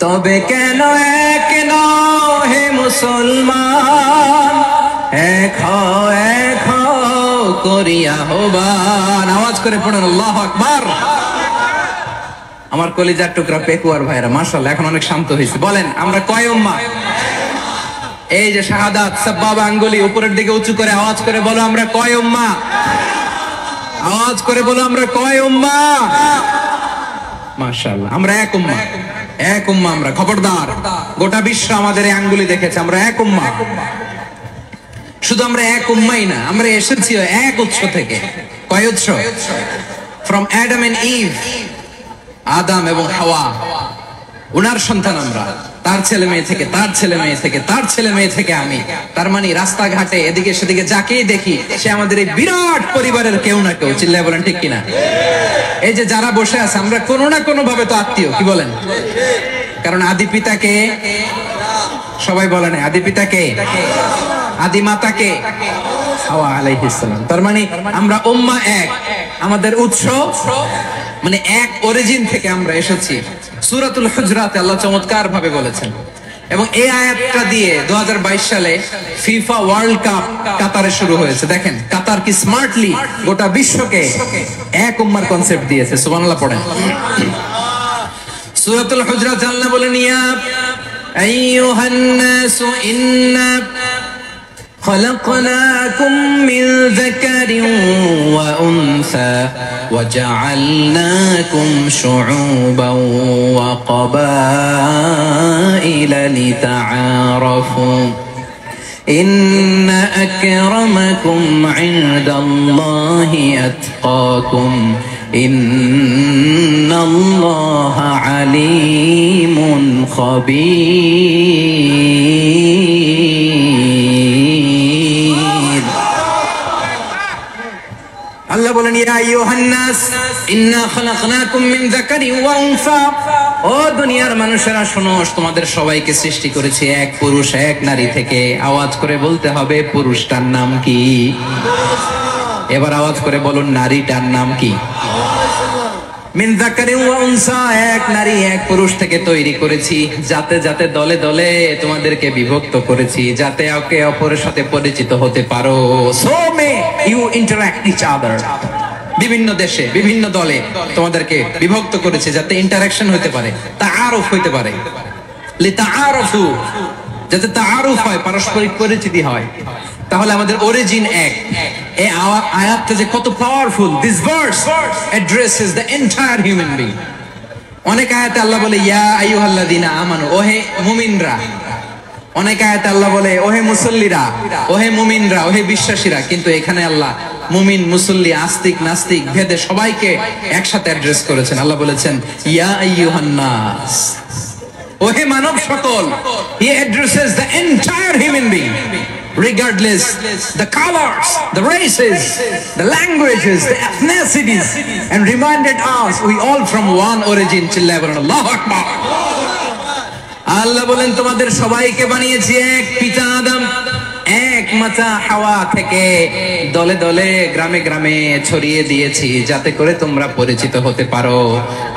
তবে কেন এক নও হে মুসলমান, এক হও করিয়া আহ্বান। আওয়াজ করে পড়ুন আল্লাহু আকবার। আমার কলিজার টুকরা পেকুয়ার ভাইরা মাশাআল্লাহ এখন অনেক শান্ত হয়েছে। বলেন আমরা কয় উম্মাহ? এই যে শাহাদাত সাব্বাবা আঙ্গুলি উপরের দিকে উঁচু করে আওয়াজ করে বলো আমরা কয় উম্মাহ? আওয়াজ করে বলো আমরা কয় উম্মাহ? মাশাআল্লাহ আমরা এক উম্মাহ, এক উম্মাহ আমরা। খবরদার, গোটা বিশ্ব আমাদের এই আঙ্গুলি দেখেছে, আমরা এক উম্মাহ। শুধু আমরা এক উম্মাই না, আমরা এসেছি এক উৎস থেকে। কয় উৎস? ফ্রম অ্যাডাম এন্ড ইভ, আদম এবং হাওয়া, উনার সন্তান আমরা। তার ছেলে মেয়ে থেকে, তার ছেলে মেয়ে থেকে, তার ছেলে মেয়ে থেকে আমি। তার মানে রাস্তাঘাটে এদিকে সেদিকে যাকেই দেখি সে আমাদের এই বিরাট পরিবারের কেউ না কেউ। চিল্লায় বলেন ঠিক কিনা? এই যে যারা বসে আছে আমরা কোনো না কোনো ভাবে তো আত্মীয়, কি বলেন? কারণ আদি পিতাকে সবাই বলে না, আদি পিতাকে, আদি মাতাকে হাওয়া আলাইহিস সালাম। তার মানে আমরা উম্মাহ এক, আমাদের উৎস মানে এক অরিজিন থেকে আমরা এসেছি। সূরাতুল হুজরাতে আল্লাহ চমৎকার ভাবে বলেছেন। এবং এই আয়াতটা দিয়ে 2022 সালে ফিফা ওয়ার্ল্ড কাপ কাতারে শুরু হয়েছে। দেখেন কাতার কি স্মার্টলি গোটা বিশ্বকে এক উম্মার কনসেপ্ট দিয়েছে। সুবহানাল্লাহ পড়েন। সূরাতুল হুজরাতে আল্লাহ বলেন ইয়া আইয়ুহান নাসু ইন্না خلقناكم من ذكر وأنثى وجعلناكم شعوبا وقبائل لتعارفوا إن أكرمكم عند الله أتقاكم إن الله عليم خبير। আল্লাহ বলেন ইয়া আইয়ুহান নাস ইন্না খালাকনাকুম মিন যাকারিন ওয়া উনসা, ও দুনিয়ার মানুষেরা শোনো, তোমাদের সবাইকে সৃষ্টি করেছি এক পুরুষ এক নারী থেকে। আওয়াজ করে বলতে হবে পুরুষটার নাম কি? এবার আওয়াজ করে বলুন নারীটার নাম কি? মিন যাকারিন ওয়া উনসা, এক নারী এক পুরুষ থেকে তৈরি করেছি। যাতে যাতে দলে দলে তোমাদেরকে বিভক্ত করেছি, যাতে একে অপরের সাথে পরিচিত হতে পারো। So may you interact each other. বিভিন্ন দেশে বিভিন্ন দলে তোমাদেরকে বিভক্ত করেছে যাতে ইন্টারঅ্যাকশন হতে পারে, তাআরুফ হতে পারে। লিতাআরফু, যাতে তাআরুফ হয়, পারস্পরিক পরিচিতি হয়। তাহলে আমাদের অরিজিন এক। এই আয়াতটা যে কত powerful. This verse addresses the entire human being. অনেক আয়াতে আল্লাহ বলে ইয়া আইয়ুহাল্লাযীনা আমানু, ওহে মুমিনরা। অনেক আয়াতে আল্লাহ বলে ওহে মুসল্লিরা, ওহে মুমিনরা, ওহে বিশ্বাসীরা। কিন্তু এখানে আল্লাহ মুমিন মুসল্লি আস্তিক নাস্তিক ভেদে সবাইকে একসাথে অ্যাড্রেস করেছেন। আল্লাহ বলেছেন ইয়া আইয়ুহান নাস, ওহে মানব সকল। হি addresses the entire human being regardless the colors, the races, the languages, the ethnicities, and reminded us we all from one origin. Allahu Akbar। আল্লাহ বলেন তোমাদের সবাইকে বানিয়েছি এক পিতা আদম, এক মাতা হাওয়া থেকে। দলে দলে গ্রামে গ্রামে ছড়িয়ে দিয়েছি যাতে করে তোমরা পরিচিত হতে পারো।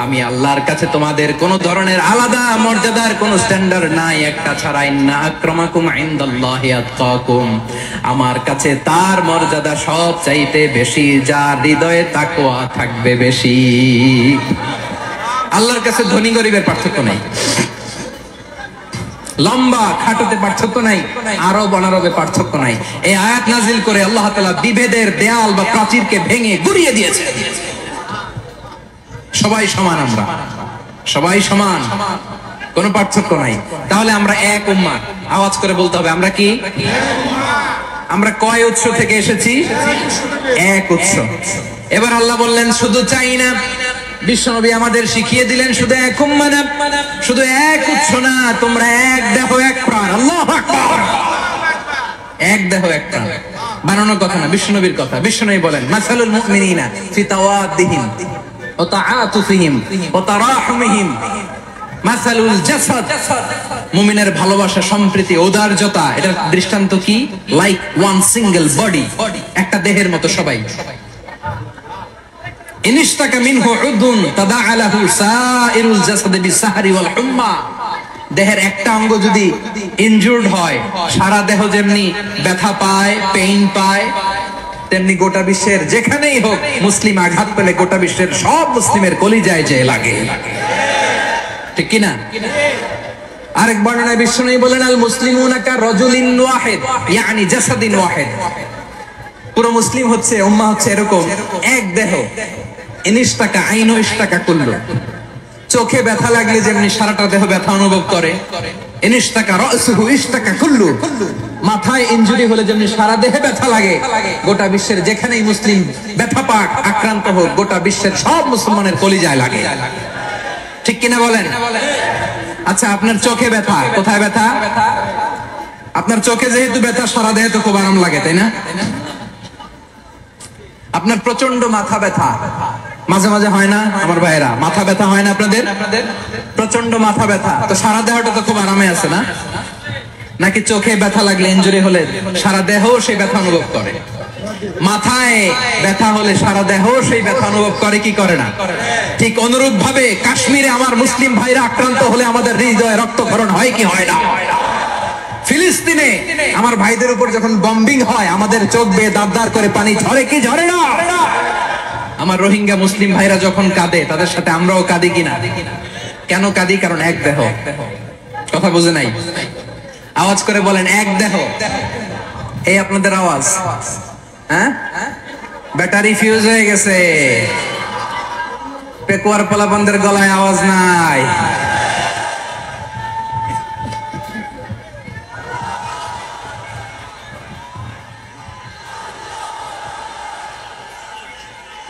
আমি আল্লাহর কাছে তোমাদের কোন ধরনের আলাদা মর্যাদার কোন স্ট্যান্ডার্ড নাই একটা ছাড়া। ইন্না আক্রামাকুম ইনদাল্লাহি আতকাকুম, আমার কাছে তার মর্যাদা সব চাইতে বেশি যার হৃদয়ে তাকওয়া থাকবে বেশি। আল্লাহর কাছে ধনী গরিবের পার্থক্য নাই, লম্বা খাটোতে পার্থক্য নাই, আরব অনারবে পার্থক্য নাই। এই আয়াত নাজিল করে আল্লাহ তাআলা বিভেদের দেয়াল বা প্রাচীরকে ভেঙে গুড়িয়ে দিয়েছে। সবাই সমান, আমরা সবাই সমান, কোনো পার্থক্য নাই। তাহলে আমরা এক উম্মাহ। আওয়াজ করে বলতে হবে আমরা কি? আমরা কয় উৎস থেকে এসেছি? এক উৎস। এবার আল্লাহ বললেন শুধু চাই না, বিশ্বনবী আমাদের শিখিয়ে দিলেন শুধু এক উম্মাহ না, শুধু এক উৎস না, তোমরা এক দেহ এক প্রাণ। আল্লাহু আকবার। এক দেহ এক প্রাণ, বানানোর কথা না, বিশ্বনবীর কথা। বিশ্বনবী বলেন মাসালুল মুমিনিনা ফি তাওয়াদ্দিহিম ওয়া তাআতুফিহিম ওয়া তারাহুমিহিম মাসালুল জাসাদ, মুমিনের ভালোবাসা, সম্প্রীতি, ঔদার্যতা, এটার দৃষ্টান্ত কি? লাইক ওয়ান সিঙ্গেল বডি, একটা দেহের মতো সবাই। ইনিশতাকা মিনহু উদুন তাদাআ লাহু সাইরুল জাসাদ বিসাহরি ওয়াল হুম্মা, দেহের একটা অঙ্গ যদি ইনজুর্ড হয়, সারা দেহ যেমনি ব্যথা পায়, পেইন পায়, তেমনি গোটা বিশ্বের যেখানেই হোক মুসলিম আঘাত পেলে গোটা বিশ্বের সব মুসলিমের কলিজায় যে লাগে, ঠিক কিনা? আরেক বর্ণনায় বিশ্বনবী বলেন আল মুসলিমুনা কা রাজুলিন ওয়াহিদ ইয়ানি জাসাদিন ওয়াহিদ, পুরো মুসলিম হচ্ছে, উম্মাহ হচ্ছে এরকম এক দেহ। ইনিশতাকা আইনু ইশতাকা কুল্লু, চোখে ব্যথা লাগলে যেমনি সারাটা দেহ ব্যথা অনুভব করে, ইনিশতাকা রাসুহু ইশতাকা কুল্লু, মাথায় ইনজুরি হলে যেমনি সারা দেহে ব্যথা লাগে, গোটা বিশ্বের যেখানেই মুসলিম ব্যথা পাক, আক্রান্ত হোক, গোটা বিশ্বের সব মুসলমানের কলিজায় লাগে, ঠিক কিনা বলেন? আচ্ছা, আপনার চোখে ব্যথা, কোথায় ব্যথা? আপনার চোখে যেহেতু ব্যথা, সারা দেহে তো খুব আরাম লাগে, তাই না? আপনার প্রচন্ড মাথা ব্যথা মাঝে মাঝে হয় না আমার ভাইয়েরা? মাথা ব্যথা হয় না আপনাদের? প্রচন্ড মাথা ব্যথা, তো সারা দেহটা তো খুব আরামে আছে না? নাকি চোখে ব্যথা লাগলে, ইনজুরি হলে সারা দেহ সেই ব্যথা অনুভব করে? মাথায় ব্যথা হলে সারা দেহ সেই ব্যথা অনুভব করে কি করে না? ঠিক অনুরূপ ভাবে কাশ্মীরে আমার মুসলিম ভাইরা আক্রান্ত হলে আমাদের হৃদয়ে রক্তক্ষরণ হয় কি হয় না? ফিলিস্তিনে আমার ভাইদের উপর যখন বম্বিং হয়, আমাদের চোখ বেয়ে দাঁড় করে পানি ঝরে কি ঝরে না? আমার রোহিঙ্গা মুসলিম ভাইরা যখন কাঁদে, তাদের সাথে আমরাও কাঁদি কিনা? কেন কাঁদি? কারণ এক দেহ। কথা বুঝে নাই? আওয়াজ করে বলেন এক দেহ। এই আপনাদের আওয়াজ, হ্যাঁ? ব্যাটারি ফিউজ হয়ে গেছে, পেকুয়ার পোলাপানদের গলায় আওয়াজ নাই।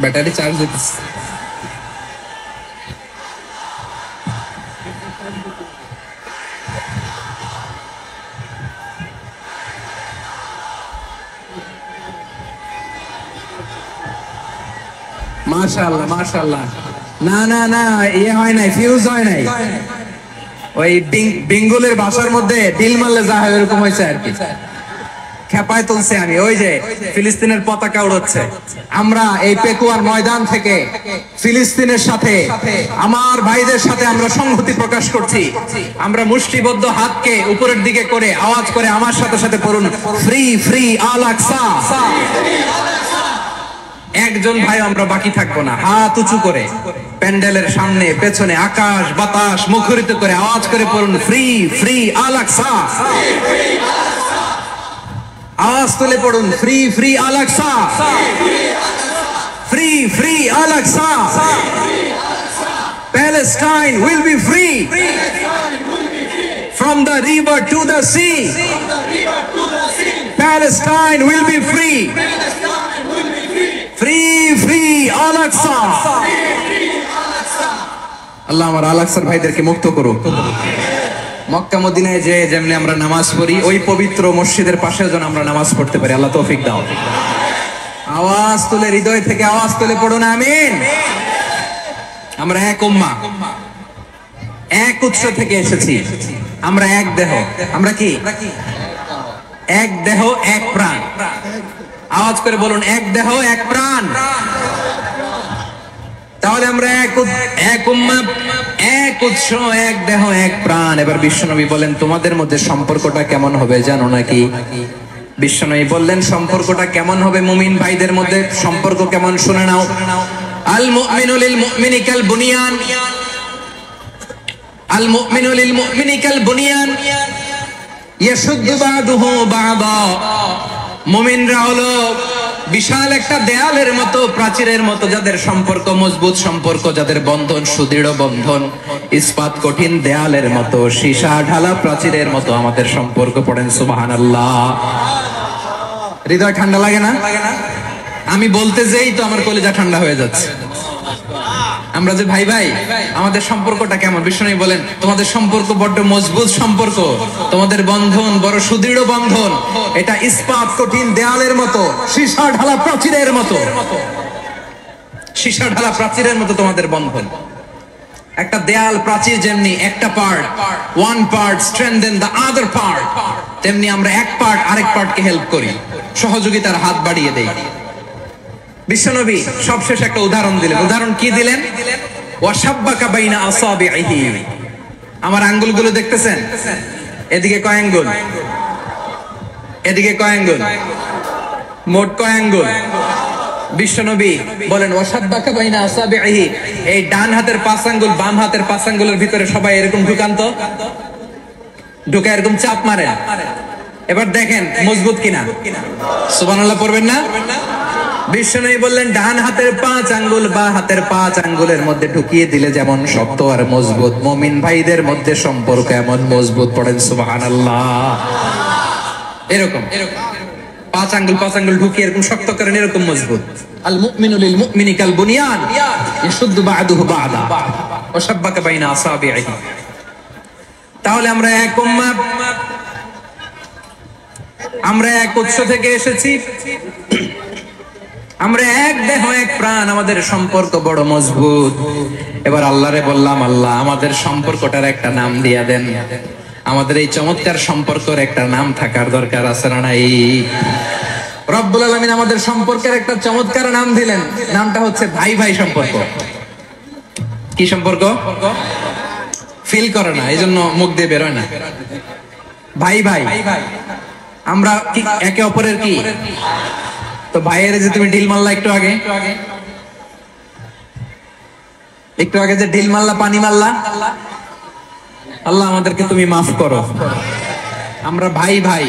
ব্যাটারি চার্জ দিতেছে। মাশাআল্লাহ মাশাআল্লাহ। না না না, ইয়ে হয় নাই, ফিউজ হয় নাই। ওই বেঙ্গলের ভাষার মধ্যে ডিল মারলে যা হয় এরকম হয়েছে আর কি। খেপায় তুলছে আমি, ওই যে ফিলিস্তিনের পতাকা উড়াচ্ছে। আমরা এই পেকুয়ার ময়দান থেকে ফিলিস্তিনের সাথে, আমার ভাইদের সাথে আমরা সংহতি প্রকাশ করছি। আমরা মুষ্টিবদ্ধ হাতকে উপরের দিকে করে আওয়াজ করে আমার সাথে সাথে পড়ুন, ফ্রি ফ্রি আল আকসা। একজন ভাই আমরা বাকি থাকবো না, হাত উঁচু করে প্যান্ডেলের সামনে পেছনে আকাশ বাতাস মুখরিত করে আওয়াজ করে পড়ুন, ফ্রি ফ্রি আল আকসা। আওয়াজ তুলে পড়ুন, free free Al Aqsa, free free Al Aqsa. Palestine will be free from the river to the sea. Palestine will be free. Free free Al Aqsa. আল্লাহ আমার আল আকসার ভাইদেরকে মুক্ত করুন। মক্কা মদিনায় যে যেমনি আমরা নামাজ পড়ি, ওই পবিত্র মসজিদের পাশে যেন আমরা নামাজ পড়তে পারি, আল্লাহ তৌফিক দাও। আওয়াজ তুলে, হৃদয় থেকে আওয়াজ তুলে পড়ুন আমিন। আমরা এক উম্মাহ, এক উৎস থেকে এসেছি, আমরা এক দেহ। আমরা কি? এক দেহ এক প্রাণ। আওয়াজ করে বলুন, এক দেহ এক প্রাণ। তাহলে আমরা এক উম্মাহ, এক উৎস, এক দেহ এক প্রাণ। এবার বিশ্বনবী বলেন, তোমাদের মধ্যে সম্পর্কটা কেমন হবে জানো নাকি? বিশ্বনবী বললেন, সম্পর্কটা কেমন হবে মুমিন ভাইদের মধ্যে? সম্পর্ক কেমন শুনে নাও। আল মুমিনু লিল মুমিনি কাল বুনিয়ান, আল মুমিনু লিল মুমিনি কাল বুনিয়ান ইয়াশুদ্দু বাদুহু বাদা। মুমিনরা হলো বিশাল একটা দেয়ালের মতো, প্রাচীরের মতো, যাদের সম্পর্ক মজবুত সম্পর্ক, যাদের বন্ধন সুদৃঢ় বন্ধন, ইস্পাত কঠিন দেয়ালের মতো, সীসা ঢালা প্রাচীরের মতো আমাদের সম্পর্ক। পড়েন সুবহানাল্লাহ। হৃদয় ঠান্ডা লাগে না? আমি বলতে যেই তো আমার কলিজা ঠান্ডা হয়ে যাচ্ছে। আমরা যে ভাই ভাই, আমাদের সম্পর্কটা কেমন? বিষ্ণু বলেন তোমাদের সম্পর্ক বড্ড মজবুত সম্পর্ক, তোমাদের বন্ধন বড় সুদৃঢ় বন্ধন, এটা ইস্পাত কঠিন দেয়ালের মতো, সীসা ঢালা প্রাচীরের মতো, সীসা ঢালা প্রাচীরের মতো তোমাদের বন্ধন। একটা দেয়াল প্রাচীর যেমনি একটা part, one part strengthen the other part, তেমনি আমরা এক পার্ট আরেক পার্টকে হেল্প করি, সহযোগিতার হাত বাড়িয়ে দেই। বিশ্বনবী সবশেষ একটা উদাহরণ দিলেন। উদাহরণ কি দিলেন? ওয়াশাব্বাকা বাইনা আসাবিহি, আমার আঙ্গুলগুলো দেখতেছেন? এদিকে কয় আঙ্গুল, এদিকে কয় আঙ্গুল, মোট কয় আঙ্গুল? বিশ্বনবী বলেন ওয়াশাব্বাকা বাইনা আসাবিহি, এই ডান হাতের 5 আঙ্গুল বাম হাতের 5 আঙ্গুলের ভিতরে সবাই এরকম ঢুকান্ত, ঢুকে এরকম চাপ মারেন। এবার দেখেন মজবুত কিনা। সুবহানাল্লাহ পড়বেন না? বিষ্ণু বললেন ডান হাতের 5 আঙ্গুল বা হাতের 5 আঙ্গুলের মধ্যে ঢুকিয়ে দিলে যেমন শক্ত আর মজবুত, মুমিন ভাইদের মধ্যে সম্পর্ক এমন মজবুত। পড়েন সুবহানাল্লাহ। এরকম 5 আঙ্গুল ঢুকিয়ে এরকম শক্ত করেন, এরকম মজবুত। আল মুমিনু লিল মুমিনি কাল বুনিয়ান ইয়াশুদ্দু বা'দুহু বা'দা ওয়া শাব্বাকা বাইনা আসাবিহি। তাহলে আমরা এক উম্মাহ, আমরা এক উৎস থেকে এসেছি, আমরা এক দেহ এক প্রাণ, আমাদের সম্পর্ক বড় মজবুত। এবার আল্লাহরে বললাম, আল্লাহ আমাদের সম্পর্কটার একটা নাম দিয়া দেন। আমাদের এই চমৎকার সম্পর্কের একটা নাম থাকার দরকার আছে না নাই? রব্বুল আলামিন আমাদের সম্পর্কের একটা চমৎকার নাম দিলেন, নামটা হচ্ছে ভাই ভাই সম্পর্ক। কি সম্পর্ক? ফিল করে না, এই জন্য মুখ দিয়ে বেরোয় না। ভাই ভাই, আমরা কি একে অপরের কি? তো ভাইয়ের যে তুমি ঢিল মারলা একটু আগে, একটু আগে যে ঢিল মারলা, পানি মারলা, আল্লাহ আমাদেরকে তুমি মাফ করো। আমরা ভাই ভাই,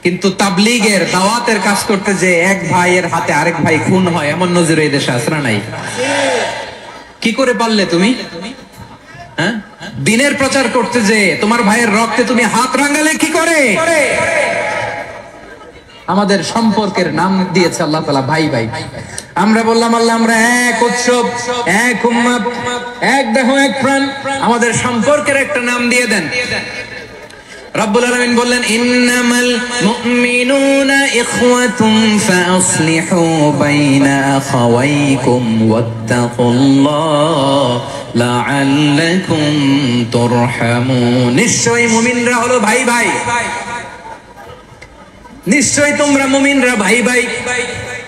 কিন্তু তাবলীগের দাওয়াতের কাজ করতে যে এক ভাইয়ের হাতে আরেক ভাই খুন হয়, এমন নজির এই দেশে আছে না নাই? কি করে পারলে তুমি? হ্যাঁ, দিনের প্রচার করতে যে তোমার ভাইয়ের রক্তে তুমি হাত রাঙালে কি করে? আমাদের সম্পর্কের নাম দিয়েছে আল্লাহ তাআলা ভাই ভাই। আমরা বললাম আল্লাহ আমরা এক উৎসব, এক উম্মাহ, এক দেহ এক প্রাণ, আমাদের সম্পর্কের একটা নাম দিয়ে দেন। রব্বুল আলামিন বললেন ইন্নামাল মুমিনুনা ইখওয়াতুন ফাসলিহু বাইনা আখাওয়াইকুম ওয়াত্তাকুল্লাহ লাআল্লাকুম তুরহামুন। নিশ্চয়ই মুমিনরা হলো ভাই ভাই, নিশ্চয়ই তোমরা মুমিনরা ভাই ভাই,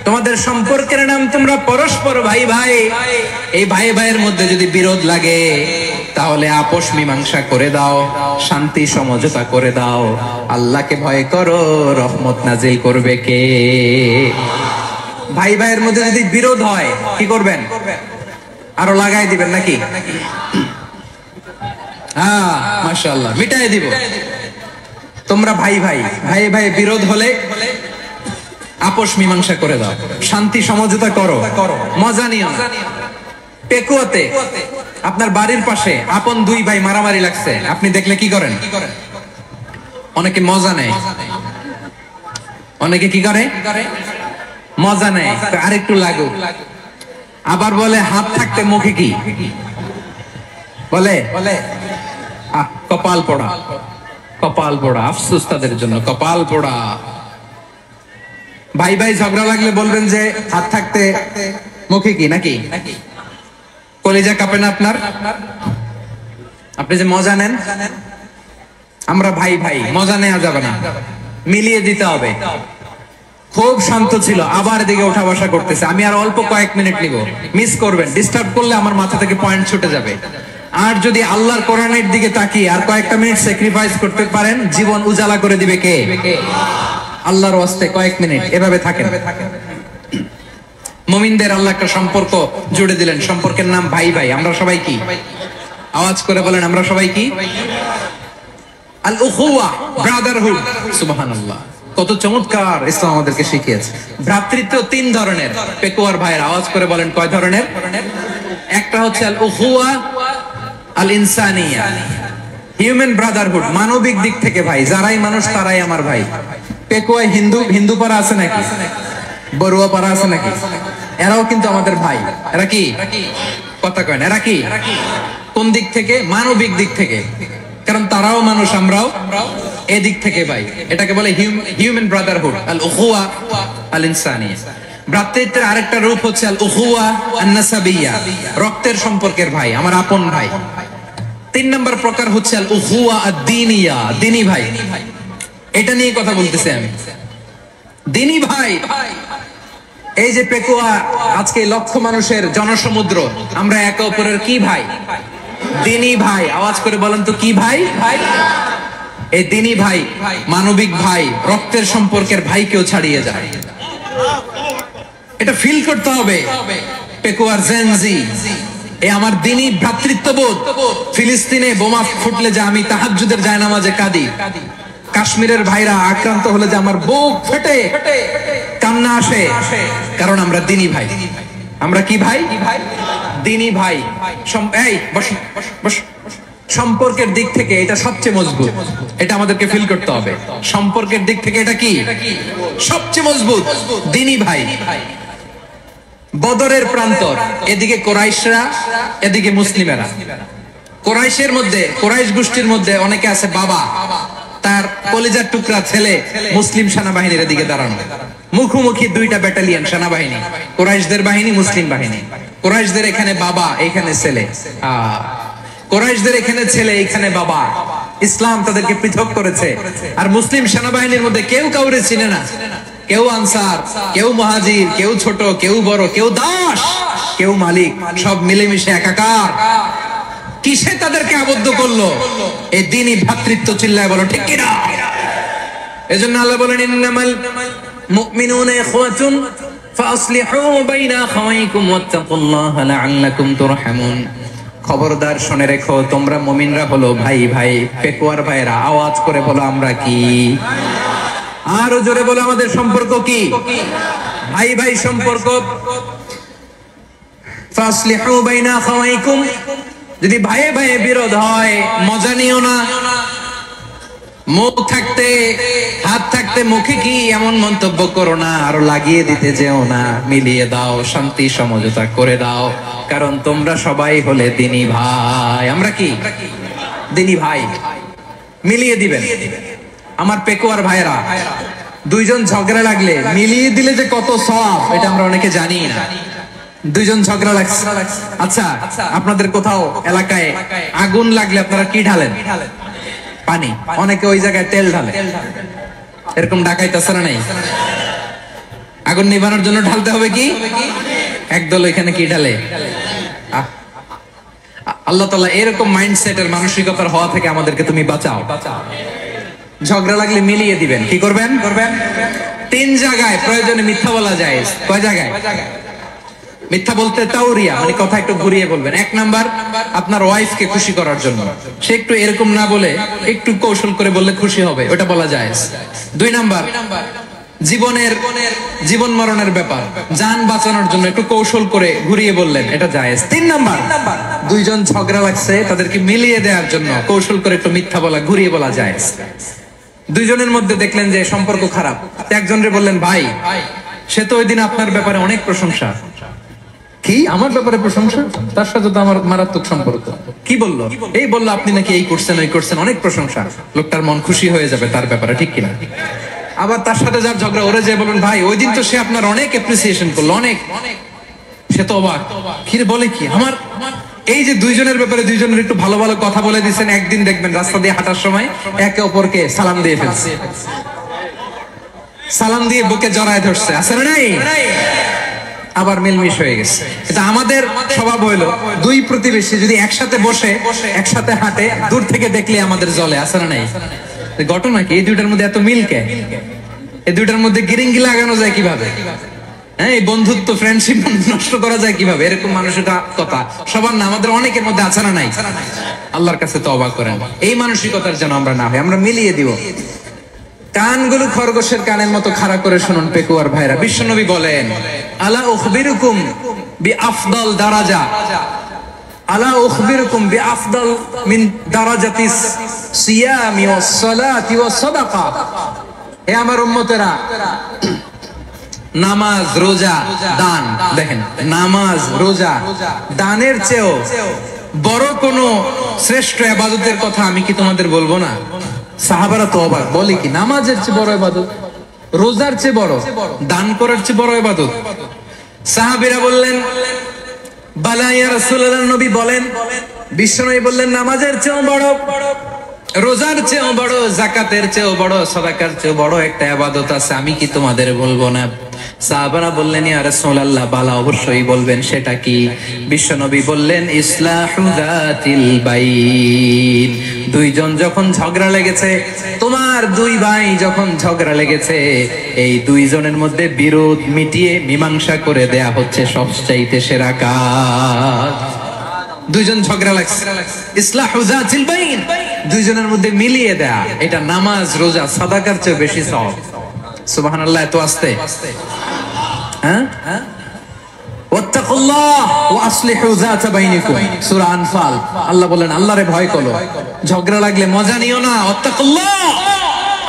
তোমাদের সম্পর্কের নাম তোমরা পরস্পর ভাই ভাই। এই ভাই ভাইয়ের মধ্যে যদি বিরোধ লাগে তাহলে আপোষ মীমাংসা করে দাও, শান্তি সমঝোতা করে দাও। আল্লাহকে ভয় করো, রহমত নাজিল করবে কে? ভাই ভাইয়ের মধ্যে যদি বিরোধ হয় কি করবেন? আরো লাগাই দিবেন নাকি? হ্যাঁ মাশাআল্লাহ, মিটাই দিব। তোমরা ভাই ভাই, ভাই ভাই বিরোধ হলে আপোষ মীমাংসা করে দাও, শান্তি সমঝোতা করো, মজা নিও না। পেকুয়াতে আপনার বাড়ির পাশে আপন দুই ভাই মারামারি লাগছে, আপনি দেখলে কি করেন? অনেকে মজা নেয়, অনেকে কি করে? মজা নেয়, আরেকটু লাগুক। আবার বলে হাত থাকতে মুখে কি বলে? কপাল পোড়া, কপাল পোড়া। আফসোস তাদের জন্য, কপাল পোড়া। ভাই ভাই ঝগড়া লাগলে বলবেন যে হাত থাকতে মুখে কি, নাকি? কলিজা কাঁপে না আপনার? আপনি যে মজা নেন। আমরা ভাই ভাই, মজা নেওয়া যাবে না, মিলিয়ে দিতে হবে। খুব শান্ত ছিল, আবার দিকে ওঠা বসা করতেছে। আমি আর অল্প কয়েক মিনিট নিব, মিস করবেন। ডিস্টার্ব করলে আমার মাথা থেকে পয়েন্ট ছুটে যাবে। আর যদি আল্লাহর কোরআনের দিকে তাকিয়ে আর কয়েকটা মিনিট স্যাক্রিফাইস করতে পারেন, জীবন উজালা করে দিবে কে? আল্লাহর ওয়াস্তে কয়েক মিনিট এভাবে থাকেন। মুমিনদের আল্লাহ একটা সম্পর্ক জুড়ে দিলেন, সম্পর্কের নাম ভাই ভাই। আমরা সবাই কি? আওয়াজ করে বলেন, আমরা সবাই কি? আল উখুয়া, ব্রাদারহুড। সুবহানাল্লাহ, কত চমৎকার ইসলাম আমাদেরকে শিখিয়েছে। ভ্রাতৃত্ব 3 ধরনের। পেকুয়ার ভাইয়ের আওয়াজ করে বলেন কয় ধরনের? একটা হচ্ছে আল উখুয়া আল ইনসানিয়া, হিউম্যান ব্রাদারহুড, মানবিক দিক থেকে ভাই। যারাই মানুষ তারাই আমার ভাই। পেকুয়ায় হিন্দু পাড়া আছে নাকি? বড়ুয়া পাড়া আছে নাকি? এরাও কিন্তু আমাদের ভাই। এরা কি? কথা কয় না। এরা কি? কোন দিক থেকে? মানবিক দিক থেকে, কারণ তারাও মানুষ, আমরাও এদিক থেকে ভাই। এটাকে বলে হিউম্যান ব্রাদারহুড, আল উখুয়া আল ইনসানিয়া। ভ্রাতৃত্বের আরেকটা রূপ হচ্ছে আল উখুয়া আন নাসাবিয়া, রক্তের সম্পর্কের ভাই, আমার আপন ভাই। 3 নম্বর প্রকার হচ্ছে আল উখুয়া আদ-দীনিয়া, দ্বীনি ভাই। এটা নিয়ে কথা বলতেছি আমি, দ্বীনি ভাই। এই যে পেকুয়া, আজকে লক্ষ মানুষের জনসমুদ্র, আমরা একে অপরের কি ভাই? দ্বীনি ভাই। আওয়াজ করে বলেন তো কি ভাই? এই দ্বীনি ভাই, মানবিক ভাই, রক্তের সম্পর্কের ভাইকেও ছাড়িয়ে যায়। এটা ফিল করতে হবে। পেকুয়ার জেনজি, এই আমার দ্বীনি ভ্রাতৃত্ববোধ। ফিলিস্তিনে বোমা ফুটলে যে আমি তাহাজ্জুদের জায়নামাজে কাঁদি, কাশ্মীরের ভাইরা আক্রান্ত হলে যে আমার বুক ফেটে কান্না আসে, কারণ আমরা দ্বীনি ভাই। আমরা কি ভাই? দ্বীনি ভাই। এই বস বস। সম্পর্কের দিক থেকে এটা সবচেয়ে মজবুত, এটা আমাদেরকে ফিল করতে হবে। সম্পর্কের দিক থেকে এটা কি? সবচেয়ে মজবুত, দ্বীনি ভাই। বদরের প্রান্তর, এদিকে কোরাইশরা, এদিকে মুসলিমেরা। কোরাইশের মধ্যে, কোরাইশ গোষ্ঠীর মধ্যে অনেকে আছে বাবা, তার কলিজার টুকরা ছেলে মুসলিম সেনাবাহিনীর এদিকে দাঁড়ানো, মুখোমুখি দুইটা ব্যাটালিয়ন সেনাবাহিনী, কোরাইশদের বাহিনী, মুসলিম বাহিনী। কোরাইশদের এখানে বাবা, এইখানে ছেলে। কোরাইশদের এখানে ছেলে, এইখানে বাবা। ইসলাম তাদেরকে পৃথক করেছে। আর মুসলিম সেনাবাহিনীর মধ্যে কেউ কাউরে চিনে না, কেউ আনসার, কেউ মুহাজির, কেউ ছোট, কেউ বড়, কেউ দাস, কেউ মালিক, সব মিলেমিশে একাকার। কিসে তাদেরকে আবদ্ধ করলো? এই দ্বীনি ভ্রাতৃত্ব। চিল্লায় বলো ঠিক কিনা? এজন্য আল্লাহ বলেন, ইন্নামাল মুমিনুনা ইখওয়াতুন ফাসলিহু বাইনা আখাওয়াইকুম ওয়াত্তাকুল্লাহা লাআল্লাকুম তুরহামুন। খবরদার শুনে রেখো, তোমরা মুমিনরা হলো ভাই ভাই। পেকুয়ার ভাইরা আওয়াজ করে বলো আমরা কি? আরো জোরে বলো আমাদের সম্পর্ক কি? ভাই ভাই সম্পর্ক। ফাসলিহু বাইনা আখাওয়াইকুম। যদি ভাইয়ে ভাইয়ে বিরোধ হয়, মজা নিও না। মুখ থাকতে, হাত থাকতে মুখে কি এমন মন্তব্য করো না, আরো লাগিয়ে দিতে যেও না। মিলিয়ে দাও, শান্তি সমঝোতা করে দাও, কারণ তোমরা সবাই হলে দ্বীনি ভাই। আমরা কি? দ্বীনি ভাই। মিলিয়ে দিবেন। আমার পেকুয়ার ভাইরা, দুইজন ঝগড়া লাগলে মিলিয়ে দিলে যে কত সওয়াব, এটা আমরা অনেকে জানি না। দুইজন ঝগড়া লাগছে, আচ্ছা আপনাদের কোথাও এলাকায় আগুন লাগলে আপনারা কি ঢালেন? পানি। অনেকে ওই জায়গায় তেল ঢালে। এরকম ডাকাইতেছে না? নাই। আগুন নিভানোর জন্য ঢালতে হবে কি? একদল এখানে কি ঢালে? আল্লাহ তাআলা এরকম মাইন্ডসেটের, মানসিকতার হওয়া থেকে আমাদেরকে তুমি বাঁচাও। ঝগড়া লাগলে মিলিয়ে দিবেন। কি করবেন? 3 জায়গায় প্রয়োজনে মিথ্যা বলা যায়। কয় জায়গায় মিথ্যা বলতে? তাওরিয়া, মানে কথা একটু ঘুরিয়ে বলবেন। 1 নাম্বার, আপনার ওয়াইফকে খুশি করার জন্য, সে একটু এরকম না বলে একটু কৌশল করে বললে খুশি হবে, ওটা বলা যায়। 2 নাম্বার, জীবন মরণের ব্যাপার, জান বাঁচানোর জন্য একটু কৌশল করে ঘুরিয়ে বললেন, এটা জায়েজ। 3 নাম্বার, দুইজন ঝগড়া লাগছে, তাদেরকে মিলিয়ে দেওয়ার জন্য কৌশল করে একটু মিথ্যা বলা, ঘুরিয়ে বলা জায়েজ। দুইজনের মধ্যে দেখলেন যে সম্পর্ক খারাপ, একজনরে বললেন ভাই, সে তো ওই দিন আপনার ব্যাপারে অনেক প্রশংসা। কি? আমার ব্যাপারে প্রশংসা? তার সাথে তো আমার মারাত্মক সম্পর্ক। কি বললো? এই বললো আপনি নাকি এই করছেন, ওই করছেন, অনেক প্রশংসা। লোকটার মন খুশি হয়ে যাবে তার ব্যাপারে, ঠিক কিনা? আবার তার সাথে যার ঝগড়া, ওরে যে বলবেন ভাই ওই দিন তো সে আপনার অনেক অ্যাপ্রিসিয়েশন করলো, অনেক। সে তো অবাক, কি বলে কি? আমার এই যে দুইজনের ব্যাপারে দুইজনের একটু ভালো ভালো কথা বলে দিচ্ছেন, একদিন দেখবেন রাস্তা দিয়ে হাঁটার সময় একে অপরকে সালাম দিয়ে ফেলছে, সালাম দিয়ে বুকে জড়ায় ধরছে, আছে না নাই? আবার মিলমিশ হয়ে গেছে। এটা আমাদের স্বভাব হইলো, দুই প্রতিবেশী যদি একসাথে বসে একসাথে হাঁটে, দূর থেকে দেখলে আমাদের জ্বলে, আছে না নাই? ঘটনা কি? এই দুইটার মধ্যে এত মিল কে? এই দুইটার মধ্যে গিরিঙ্গি লাগানো যায় কিভাবে? হ্যাঁ, এই বন্ধুত্ব, ফ্রেন্ডশিপ নষ্ট করা যায় কিভাবে? এরকম মানসিকতা সবার না, আমাদের অনেকের মধ্যে আছে না নাই? আল্লাহর কাছে তওবা করেন, এই মানসিকতার যেন আমরা না হই, আমরা মিলিয়ে দিব। কানগুলো খরগোশের কানের মতো খাড়া করে শুনুন পেকুয়ার ভাইরা। বিশ্বনবী বলেন, আলা উখবিরুকুম বিআফদাল দারাজা, আলা উখবিরুকুম বিআফদাল মিন দারাজাতিস সিয়ামি ওয়াস সালাতি ওয়াস সাদাকা। হে আমার উম্মতেরা, নামাজ, রোজা, দান। দেখেন, নামাজ, রোজা, দানের চেয়েও বড় কোন শ্রেষ্ঠ ইবাদতের কথা আমি কি তোমাদের বলবো না? সাহাবারা তো অবাক, বলে কি নামাজের চেয়ে বড় ইবাদত, রোজার চেয়ে বড়, দান করার চেয়ে বড় ইবাদত? সাহাবীরা বললেন, বালা ইয়া রাসূলুল্লাহ, নবী বলেন। বিশ্বনবী বললেন, নামাজের চেয়েও বড়, রোজার চেয়েও বড়, যাকাতের চেয়েও বড়, সাদাকার চেয়েও বড় একটা ইবাদত আছে, আমি কি তোমাদের বলবো না? সাহাবারা বললেন, ইয়া রাসূলুল্লাহ, বালা, অবশ্যই বলবেন, সেটা কি? বিশ্বনবী বললেন, ইসলাহু যাতিল বাইন। দুইজন যখন ঝগড়া লেগেছে, তোমার দুই ভাই যখন ঝগড়া লেগেছে, এই দুইজনের মধ্যে বিরোধ মিটিয়ে মীমাংসা করে দেয়া হচ্ছে সবচাইতে সেরা কাজ। দুইজন ঝগড়া লাগছে, ইসলাহু যাতিল বাইন, দুইজনের মধ্যে মিলিয়ে দেয়া, এটা নামাজ, রোজা, সাদাকার চেয়ে বেশি সওয়াব। সুবহানাল্লাহ, এত আস্তে, হ্যাঁ? ওয়াত্তাকুল্লাহ ওয়া আসলিহু যাতা বাইনিকুম, সূরা আনফাল। আল্লাহ বলেন, আল্লাহরে ভয় করো, ঝগড়া লাগলে মজা নিও না, ওয়াত্তাকুল্লাহ,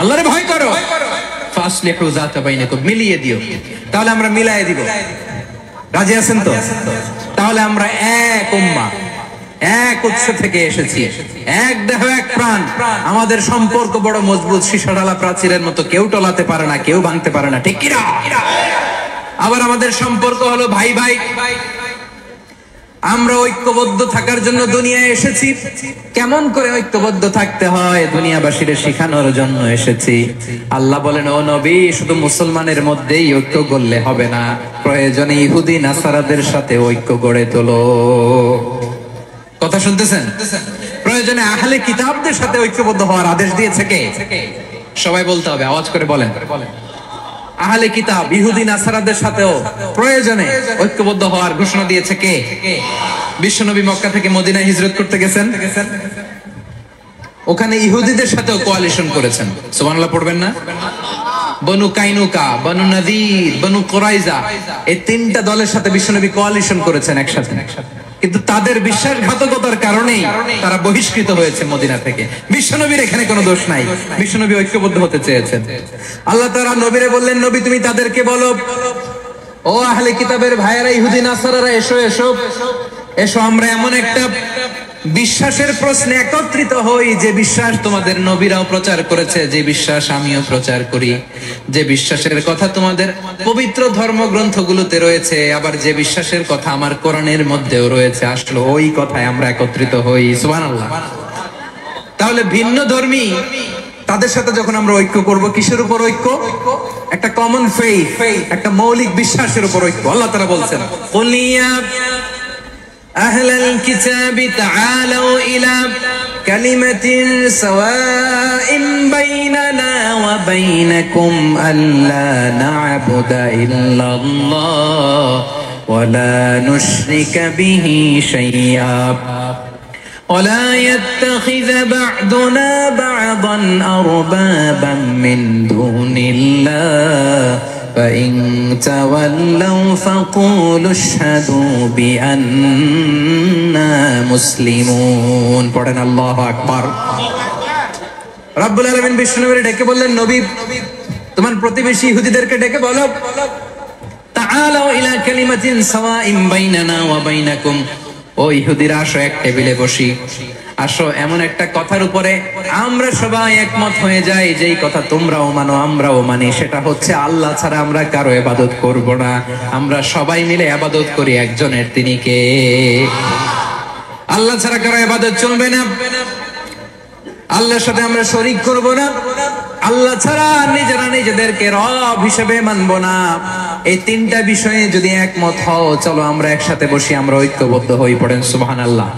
আল্লাহরে ভয় করো, ফাসলিহু যাতা বাইনিকুম, মিলিয়ে দিও। তাহলে আমরা মিলায়ে দিব, রাজি আছেন তো? তাহলে আমরা এক উম্মাহ, এক উৎস থেকে এসেছি, এক দেহ, এক প্রাণ। আমাদের সম্পর্ক বড় মজবুত, সীসাডালা প্রাচীরের মতো, কেউ টলাতে পারে না, কেউ ভাঙতে পারে না, ঠিক কিনা? আবার আমাদের সম্পর্ক হলো ভাই ভাই। আমরা ঐক্যবদ্ধ থাকার জন্য দুনিয়ায় এসেছি। কেমন করে ঐক্যবদ্ধ থাকতে হয় দুনিয়াবাসীর শেখানোর জন্য এসেছি। আল্লাহ বলেন, ও নবী, শুধু মুসলমানের মধ্যেই ঐক্য গড়লে হবে না, প্রয়োজনে ইহুদি নাসারাদের সাথে ঐক্য গড়ে তোলো। কথা শুনতেছেন? প্রয়োজনে আহলে কিতাবদের সাথে ঐক্যবদ্ধ হওয়ার আদেশ দিয়েছে কে? সবাই বলতে হবে, আওয়াজ করে বলেন। আহলে কিতাব, ইহুদি নাসারাদের সাথেও প্রয়োজনে ঐক্যবদ্ধ হওয়ার ঘোষণা দিয়েছে কে? বিশ্বনবী মক্কা থেকে মদিনায় হিজরত করতে গেছেন, ওখানে ইহুদিদের সাথেও কোয়ালিশন করেছেন। সুবহানাল্লাহ পড়বেন না? বনু কাইনুকা, বনু নাযীর, বনু কুরাইজা, এই তিনটা দলের সাথে বিশ্বনবী কোয়ালিশন করেছেন একসাথে। কিন্তু তাদের বিশ্বাসঘাতকতার কারণেই তারা বহিষ্কৃত হয়েছে মদিনা থেকে। বিশ্বনবীর এখানে কোনো দোষ নাই, বিশ্বনবী ঐক্যবদ্ধ হতে চেয়েছেন। আল্লাহ তাআলা নবীরে বললেন, নবী তুমি তাদেরকে বলো, ও আহলে কিতাবের ভাইয়েরা, ইহুদি নাসারারা, এসো এসো এসো, আমরা এমন একটা বিশ্বাসের প্রশ্নে একত্রিত হই, যে বিশ্বাস তোমাদের নবীরাও প্রচার করেছে, যে বিশ্বাস আমিও প্রচার করি, যে বিশ্বাসের কথা তোমাদের পবিত্র ধর্মগ্রন্থগুলোতে রয়েছে, আবার যে বিশ্বাসের কথা আমার কোরআনের মধ্যেও রয়েছে, আসলে ওই কথায় আমরা একত্রিত হই। সুবহানাল্লাহ। তাহলে ভিন্ন ধর্মী তাদের সাথে যখন আমরা ঐক্য করব, কিসের উপর ঐক্য? একটা কমন ফেইথ, একটা মৌলিক বিশ্বাসের উপর ঐক্য। আল্লাহ তাআলা বলছেন, কুলিয়া أهل الكتاب تعالوا إلى كلمة سواء بيننا وبينكم ألا نعبد إلا الله ولا نشرك به شيئا ولا يتخذ بعضنا بعضا أربابا من دون الله فإن تولوا فقولوا اشهدوا بأننا مسلمون। পড়েন আল্লাহু আকবার। রব্বুল আলামিন বিষ্ণুবীর ডেকে বললেন, নবী তোমার প্রতিবেশী ইহুদিদেরকে ডেকে বলো, তাআলাউ ইলা কালিমাতিন সাওয়াইন বাইনানা ওয়া বাইনাকুম, ও ইহুদিরা আসো, এক টেবিলে বসি, আসো এমন একটা কথার উপরে আমরা সবাই একমত হয়ে যাই, যেই কথা তোমরাও মানো আমরাও মানি, সেটা হচ্ছে আল্লাহ ছাড়া আমরা কারো ইবাদত করব না, আমরা সবাই মিলে ইবাদত করি একজনের, তিনি কে? আল্লাহ ছাড়া কারো ইবাদত চলবে না, আল্লাহর সাথে আমরা শরীক করব না, আল্লাহ ছাড়া নিজেরা নিজেদেরকে রব হিসেবে মানব না। এই তিনটা বিষয়ে যদি একমত হও, চলো আমরা একসাথে বসি, আমরা ঐক্যবদ্ধ হই। পড়েন সুবহানাল্লাহ।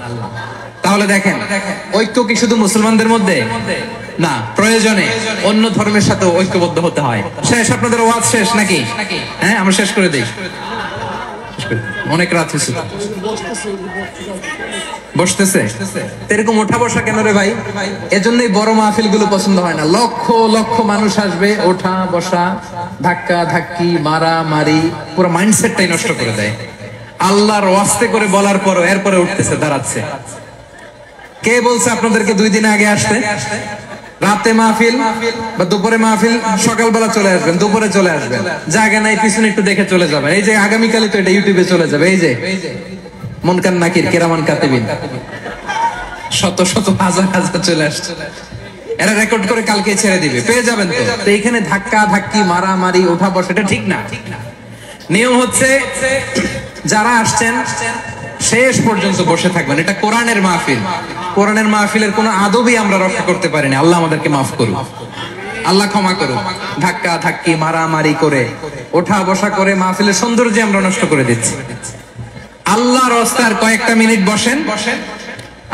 তাহলে দেখেন, ঐক্য কি শুধু মুসলমানদের মধ্যে না, প্রয়োজনে অন্য ধর্মের সাথে ঐক্যবদ্ধ হতে হয়। শেষ, আপনাদের ওয়াজ শেষ নাকি? হ্যাঁ, আমরা শেষ করে দিই, অনেক রাত হয়েছে। বসতেছে এরকম ওঠা বসা কেন রে ভাই? এজন্যই বড় মাহফিল গুলো পছন্দ হয় না। লক্ষ লক্ষ মানুষ আসবে, ওঠা বসা, ধাক্কা ধাক্কি, মারা মারি, পুরো মাইন্ডসেটটাই নষ্ট করে দেয়। আল্লাহর ওয়াস্তে করে বলার পরও এরপরে উঠতেছে, দাঁড়াচ্ছে। কে বলছে আপনাদেরকে 2 দিন আগে আসতে? রাতে মাহফিল বা দুপুরে মাহফিল, সকালবেলা চলে আসবেন, দুপুরে চলে আসবেন, জায়গা নাই পিছনে একটু দেখে চলে যাবেন। এই যে আগামীকালই তো এটা ইউটিউবে চলে যাবে। এই যে মুনকার নাকির কিরামান কাতিবিন, শত শত হাজার হাজার চলে আসছে, এরা রেকর্ড করে কালকে ছেড়ে দিবে, পেয়ে যাবেন। তো এইখানে ধাক্কা ধাক্কি, মারামারি, ওঠা বসা, এটা ঠিক না। নিয়ম হচ্ছে যারা আসছেন শেষ পর্যন্ত বসে থাকবেন। এটা কোরআনের মাহফিল। কোরআনের মাহফিলের কোনো আদবই আমরা রক্ষা করতে পারিনি। আল্লাহ আমাদেরকে মাফ করুন, আল্লাহ ক্ষমা করুন। ধাক্কা ধাক্কি, মারামারি করে, ওঠা বসা করে মাহফিলের সৌন্দর্য আমরা নষ্ট করে দিচ্ছি। আল্লাহর রাস্তার কয়েকটা মিনিট বসেন।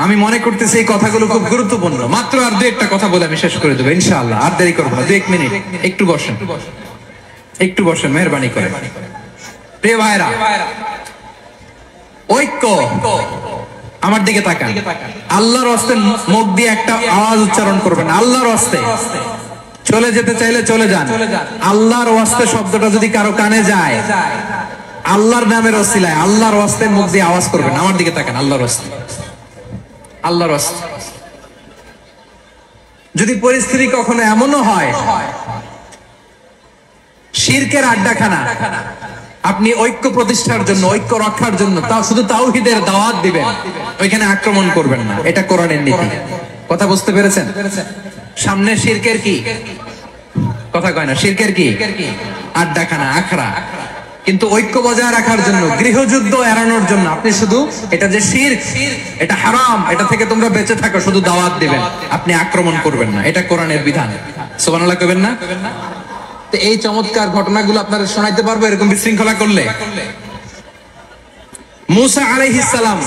আমি মনে করতেছি এই কথাগুলো খুব গুরুত্বপূর্ণ। মাত্র আর দু একটা কথা বলে আমি শেষ করে দেবো ইনশাআল্লাহ, আর দেরি করবো না। 2 মিনিট একটু বসেন, একটু বসেন, মেহরবানি করে। প্রিয় ভাইরা, ঐক্য, আমার দিকে তাকান। আল্লাহর রাস্তায় মুখ দিয়ে একটা আওয়াজ উচ্চারণ করবেন, আল্লাহর রাস্তায়। চলে যেতে চাইলে চলে যান। আল্লাহর রাস্তায় শব্দটা যদি কারো কানে যায়, আল্লাহর নামের ওসিলায় আল্লাহর রাস্তায় মুখ দিয়ে আওয়াজ করবেন। আমার দিকে তাকান, আল্লাহর রাস্তায়, আল্লাহর রাস্তায়। যদি পরিস্থিতি কখনো এমনও হয় শিরকের আড্ডাখানা, আপনি ঐক্য প্রতিষ্ঠার জন্য, ঐক্য রক্ষার জন্য তাও শুধু তাওহীদের দাওয়াত দিবেন, ওইখানে আক্রমণ করবেন না। এটা কোরআনের নীতি। কথা বুঝতে পেরেছেন? সামনে শিরকের কি কথা কয় না, শিরকের কি আড্ডাখানা, আখড়া। কিন্তু ঐক্য বজায় রাখার জন্য, গৃহযুদ্ধ এড়ানোর জন্য আপনি শুধু এটা যে শিরক, এটা হারাম, এটা থেকে তোমরা বেঁচে থাকো, শুধু দাওয়াত দিবেন, আপনি আক্রমণ করবেন না। এটা কোরআনের বিধান। সুবহানাল্লাহ কইবেন না? তো এই চমৎকার ঘটনাগুলো আপনারা শোনাইতে পারবো এরকম বিশৃঙ্খলা করলে। মুসা আলাইহিস সালাম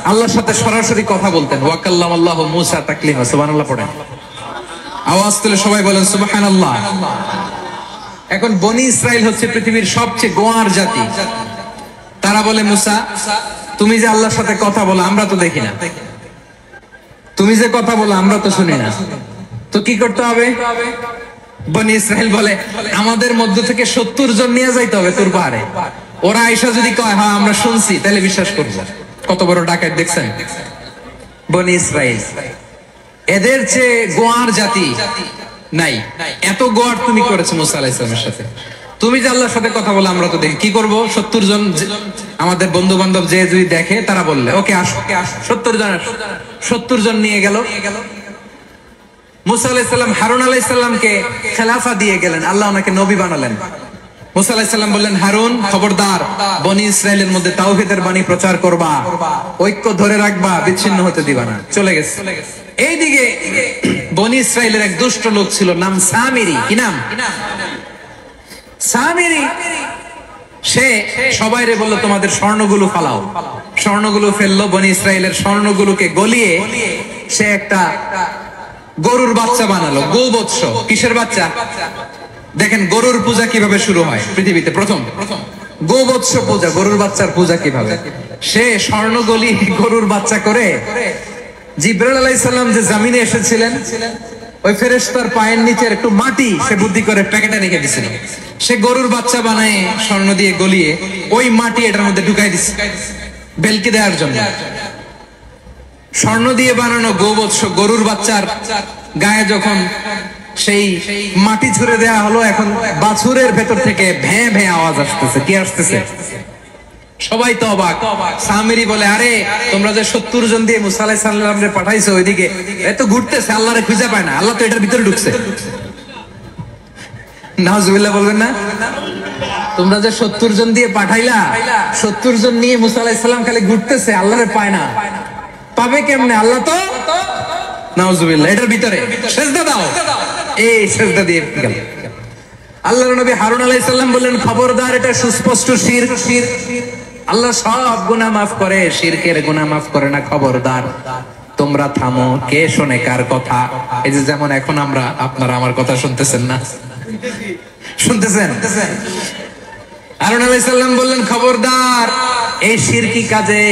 আল্লাহর সাথে সরাসরি কথা বলতেন। ওয়া কাল্লামাল্লাহু মুসা তাকলিমা। সুবহানাল্লাহ পড়েন, আওয়াজ তুলে সবাই বলেন সুবহানাল্লাহ। এখন বনি ইসরাইল হচ্ছে পৃথিবীর সবচেয়ে গোয়ার জাতি। তারা বলে, মুসা তুমি যে আল্লাহর সাথে কথা বলো আমরা তো দেখি না, তুমি যে কথা বলো আমরা তো শুনি না, তো কি করতে হবে? বনি ইসরাইল বলে, আমাদের মধ্য থেকে 70 জন নিয়ে যাইতে হবে তোর পাহাড়ে। ওরা আয়েশা যদি কয় হ্যাঁ আমরা শুনছি, তাহলে বিশ্বাস করবো। কত বড় ডাকাত দেখছেন বনি ইসরাইল। এদের চেয়ে গোয়ার জাতি নাই। এত গোয়ার তুমি করেছো মুসা আলাইহিস সালামের সাথে। তুমি যে আল্লাহর সাথে কথা বলে আমরা তো দেখি, কি করব? 70 জন আমাদের বন্ধু বান্ধব যে যদি দেখে, তারা বললে ওকে আসো, 70 জন, 70 জন নিয়ে গেল। মুসা আলাইহিস সালাম হারুন আলাইহিস সালামকে খেলাফা দিয়ে গেলেন, আল্লাহ ওনাকে নবী বানালেন। মুসা আলাইহিস সালাম বললেন, হারুন খবরদার, বনি ইসরাইলের মধ্যে তাওহীদের বাণী প্রচার করবা, ঐক্য ধরে রাখবা, বিচ্ছিন্ন হতে দিবা না। চলে গেছে। এইদিকে বনি ইসরাইলের এক দুষ্ট লোক ছিল, নাম সামিরি। কি নাম? সামিরি। সে সবাইরে বলল তোমাদের স্বর্ণগুলো ফালাও। স্বর্ণগুলো ফেললো, বনি ইসরাইলের স্বর্ণগুলোকে গলিয়ে সে একটা গরুর বাচ্চা বানালো। গোবৎস। কিসের বাচ্চা? দেখেন গরুর পূজা কিভাবে শুরু হয় পৃথিবীতে, প্রথম গোবৎস পূজা, গরুর বাচ্চার পূজা কিভাবে। সে স্বর্ণ গলি গরুর বাচ্চা করে, জিবরাইল আলাইহিস সালাম যে জমিনে এসেছিলেন, ওই ফেরেশতার পায়ের নিচে একটু মাটি সে বুদ্ধি করে প্যাকেটে রেখে দিছিল। সে গরুর বাচ্চা বানায় স্বর্ণ দিয়ে গলিয়ে ওই মাটি এটার মধ্যে ঢুকাই দিছে বেলকি দেওয়ার জন্য। স্বর্ণ দিয়ে বানানো গোবৎস গরুর বাচ্চার গায়ে যখন সেই মাটি ছুঁড়ে দেয়া হলো, এখন বাছুরের ভেতর থেকে ভ্যাঁ ভ্যাঁ আওয়াজ আসতেছে। কি আসতেছে? সবাই তো অবাক। সামিরি বলে, আরে তোমরা যে 70 জন দিয়ে মুসা আলাইহিস সালামরে পাঠাইছো, ওইদিকে এত ঘুরতেছে, আল্লাহরে খুঁজে পায় না, আল্লাহ তো এটার ভিতরে ঢুকছে। নাউজুবিল্লাহ বলবেন না? তোমরা যে 70 জন দিয়ে পাঠাইলা, 70 জন নিয়ে মুসা আলাইহিস সালাম খালি ঘুরতেছে, আল্লাহরে পায় না। পাবে কেমনে? আল্লাহ তো নাউজুবিল্লাহ এটার ভিতরে। সিজদা দাও। এই সিজদা দিয়ে গেল। আল্লাহর নবী হারুন আলাইহিস সালাম বললেন, খবরদার, এটা সুস্পষ্ট শিরক। আল্লাহ সব গুনাহ মাফ করে, শিরকের গুনাহ মাফ করে না। খবরদার, তোমরা থামো। কে শোনে কার কথা? এই যে যেমন এখন আপনারা আমার কথা শুনতেছেন না? শুনতেছেন? হারুন আলাইহিস সালাম বললেন, খবরদার, এই শিরকি কাজে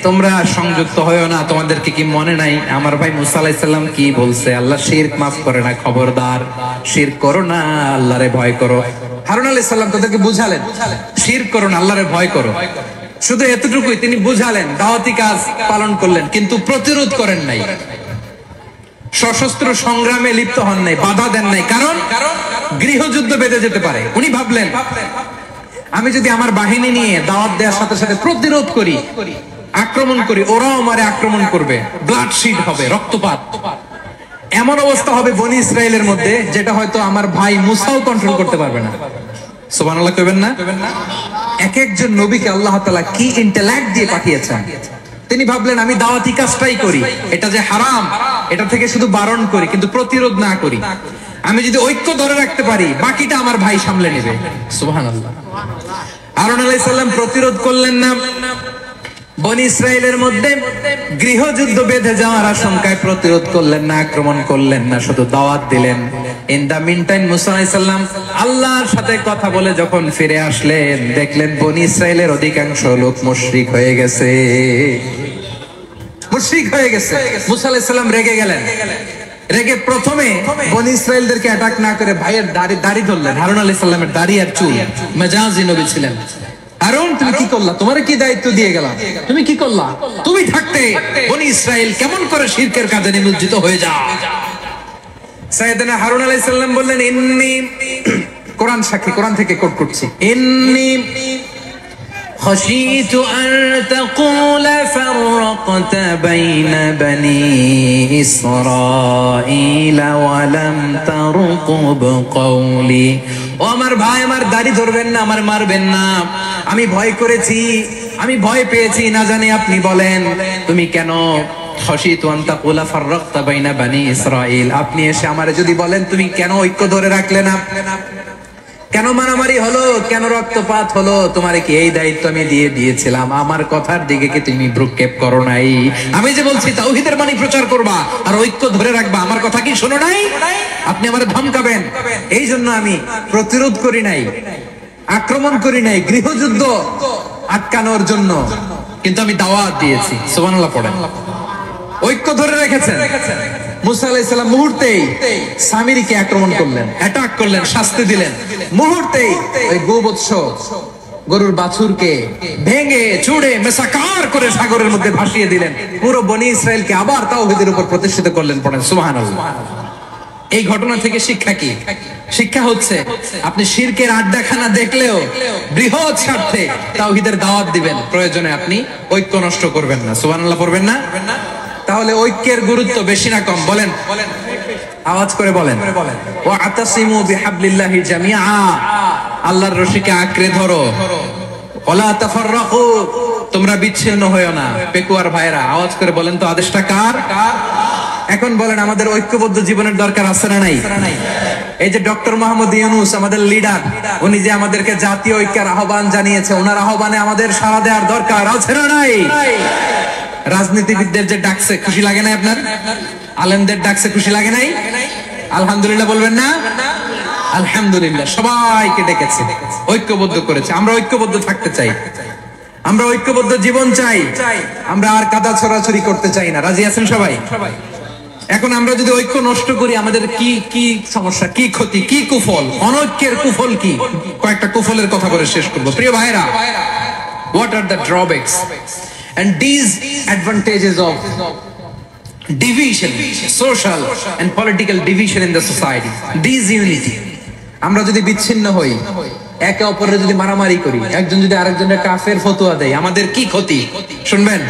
তোমরা সংযুক্ত হয়ো না। তোমাদেরকে কি মনে নাই আমার ভাই মুসা আলাইহিস সালাম কি বলছে? আল্লাহ শিরক মাফ করে না। খবরদার, শিরক করো না, আল্লাহরে ভয় করো। হারুন আলাইহিস সালাম তাদেরকে বুঝালেন, শিরক করো না, আল্লাহরে ভয় করো। শুধু এতটুকুই তিনি বুঝালেন, দাওয়াতি কাজ পালন করলেন, কিন্তু প্রতিরোধ করেন নাই। সশস্ত্র সংগ্রামে লিপ্ত হন নাই, বাধা দেন নাই, কারণ গৃহযুদ্ধ বেঁধে যেতে পারে। উনি ভাবলেন আমি যদি আমার বাহিনী নিয়ে দাওয়াত দেওয়ার সাথে সাথে প্রতিরোধ করি, আক্রমণ করি, ওরাও আমারে আক্রমণ করবে, ব্লাডশিড হবে, রক্তপাত, এমন অবস্থা হবে বনি ইসরায়েলের মধ্যে যেটা হয়তো আমার ভাই মুসাও কন্ট্রোল করতে পারবে না। সুবহানাল্লাহ কইবেন না? এক একজন নবীকে আল্লাহ তাআলা কি ইন্টেলেক্ট দিয়ে পাঠিয়েছেন। তিনি ভাবলেন আমি দাওয়াতি কাজটাই করি, এটা যে হারাম এটা থেকে শুধু বারণ করি কিন্তু প্রতিরোধ না করি। আমি যদি ঐক্য ধরে রাখতে পারি বাকিটা আমার ভাই সামলে নেবে। সুবহানাল্লাহ। হারুন আলাইহিস সালাম প্রতিরোধ করলেন না, বনি ইসরায়েলের মধ্যে গৃহযুদ্ধ বেঁধে যাওয়ার আশঙ্কায় প্রতিরোধ করলেন না, আক্রমণ করলেন না, শুধু দাওয়াত দিলেন। ইন দা মিন টাইম মুসা আলাইহিস সালাম আল্লাহর সাথে কথা বলে যখন ফিরে আসলেন, দেখলেন বনি ইসরায়েলের অধিকাংশ লোক মুশরিক হয়ে গেছে, মুশরিক হয়ে গেছে। মুসা আলাইহিস সালাম রেগে গেলেন, রেগে প্রথমে বনি ইসরায়েলদেরকে অ্যাটাক না করে ভাইয়ের দাড়ি ধরলেন। হারুন আলাইহিস সালামের দাড়ি আর চুল, মেজাজি নবী ছিলেন। হারুন তুমি কি করলা? তোমারে কি দায়িত্ব দিয়ে গেলাম, তুমি কি করলা? তুমি থাকতে বনি ইসরায়েল কেমন করে শিরকের কাজে নিমজ্জিত হয়ে যায়? সাইয়েদনা হারুন আলাইহিস সালাম বললেন ইন্নী, কোরআন সাক্ষী, কোরআন থেকে কোট করছি, ইন্নী خشيت أن تقول فرقت بين بني إسرائيل ولم ترقب قولي। ও আমার ভাই, আমার দাড়ি ধরবেন না, আমার মারবেন না, আমি ভয় করেছি, আমি ভয় পেয়েছি, না জানি আপনি বলেন তুমি কেন খশিতু আন তাকুলা ফাররাকতা বাইনা বানি ইসরাঈল, আপনি এসে আমারে যদি বলেন তুমি কেন ঐক্য ধরে রাখলে না, কেন মারামারি হলো, কেন রক্তপাত হলো, তোমারে কি এই দায়িত্ব আমি দিয়ে দিয়েছিলাম? আমার কথার দিকে কি তুমি ভ্রুক্ষেপ করো নাই? আমি যে বলছি তাওহীদের বাণী প্রচার করবা আর ঐক্য ধরে রাখবা, আমার কথা কি শোনো নাই? আপনি আমারে ধমকাবেন, এই জন্য আমি প্রতিরোধ করি নাই, আক্রমণ করি নাই, গৃহযুদ্ধ আটকানোর জন্য কিন্তু আমি দাওয়াত দিয়েছি। সুবহানাল্লাহ পড়েন। ঐক্য ধরে রেখেছেন। মুসা আলাইহিস সালাম মুহূর্তেই সামিরীকে আক্রমণ করলেন, অ্যাটাক করলেন, শাস্তি দিলেন। মুহূর্তেই ওই গোবৎস গরুর বাছুরকে ভেঙে চুড়ে মেসাকার করে সাগরের মধ্যে ভাসিয়ে দিলেন। পুরো বনি ইসরায়েলকে আবার তাওহীদের উপর প্রতিষ্ঠিত করলেন। পড়েন সুবহানাল্লাহ। এই ঘটনা থেকে শিক্ষা কি? শিক্ষা হচ্ছে আপনি শিরকের আড্ডাখানা দেখলেও বৃহৎ স্বার্থে তাওহীদের দাওয়াত দিবেন, প্রয়োজনে আপনি ঐক্য নষ্ট করবেন না। সুবহানাল্লাহ পড়বেন না? তাহলে ঐক্যের গুরুত্ব বেশি না কম? বলেন, আওয়াজ করে বলেন। ওয়াতাসিমু বিহাবলিল্লাহি জামিআ, আল্লাহর রশিকে আঁকড়ে ধরো। ওয়ালা তাফাররাকু, তোমরা বিচ্ছিন্ন হয়ো না। পেকুয়ার ভাইরা আওয়াজ করে বলেন তো আদেশটা কার? এখন বলেন আমাদের ঐক্যবদ্ধ জীবনের দরকার আছে না নাই? এই যে ডক্টর মোহাম্মদ ইউনূস আমাদের লিডার, উনি যে আমাদেরকে জাতীয় ঐক্যের আহ্বান জানিয়েছে, ওনার আহ্বানে আমাদের সাড়া দেওয়ার দরকার আছে না নাই? রাজনীতিবিদদের যে ডাকছে খুশি লাগে না আপনার? আলেমদের ডাকছে খুশি লাগে নাই? আলহামদুলিল্লাহ বলবেন না? আলহামদুলিল্লাহ, সবাইকে ডেকেছে, ঐক্যবদ্ধ করেছে। আমরা ঐক্যবদ্ধ থাকতে চাই, আমরা ঐক্যবদ্ধ জীবন চাই, আমরা আর কাদা ছড়াছড়ি করতে চাই না। রাজি আছেন সবাই? এখন আমরা যদি ঐক্য নষ্ট করি আমাদের কি কি সমস্যা, কি ক্ষতি, কি কুফল? অনৈক্যের কুফল কি? কয়েকটা কুফলের কথা বলে শেষ করবো। প্রিয় ভাইরা, what are the drawbacks and disadvantages of division, social and political division in the society? Disunity. আমরা যদি বিচ্ছিন্ন হই, একে অপরের যদি মারামারি করি, একজন যদি আরেকজনের কাফের ফতোয়া দেয়, আমাদের কি ক্ষতি? শুনবেন?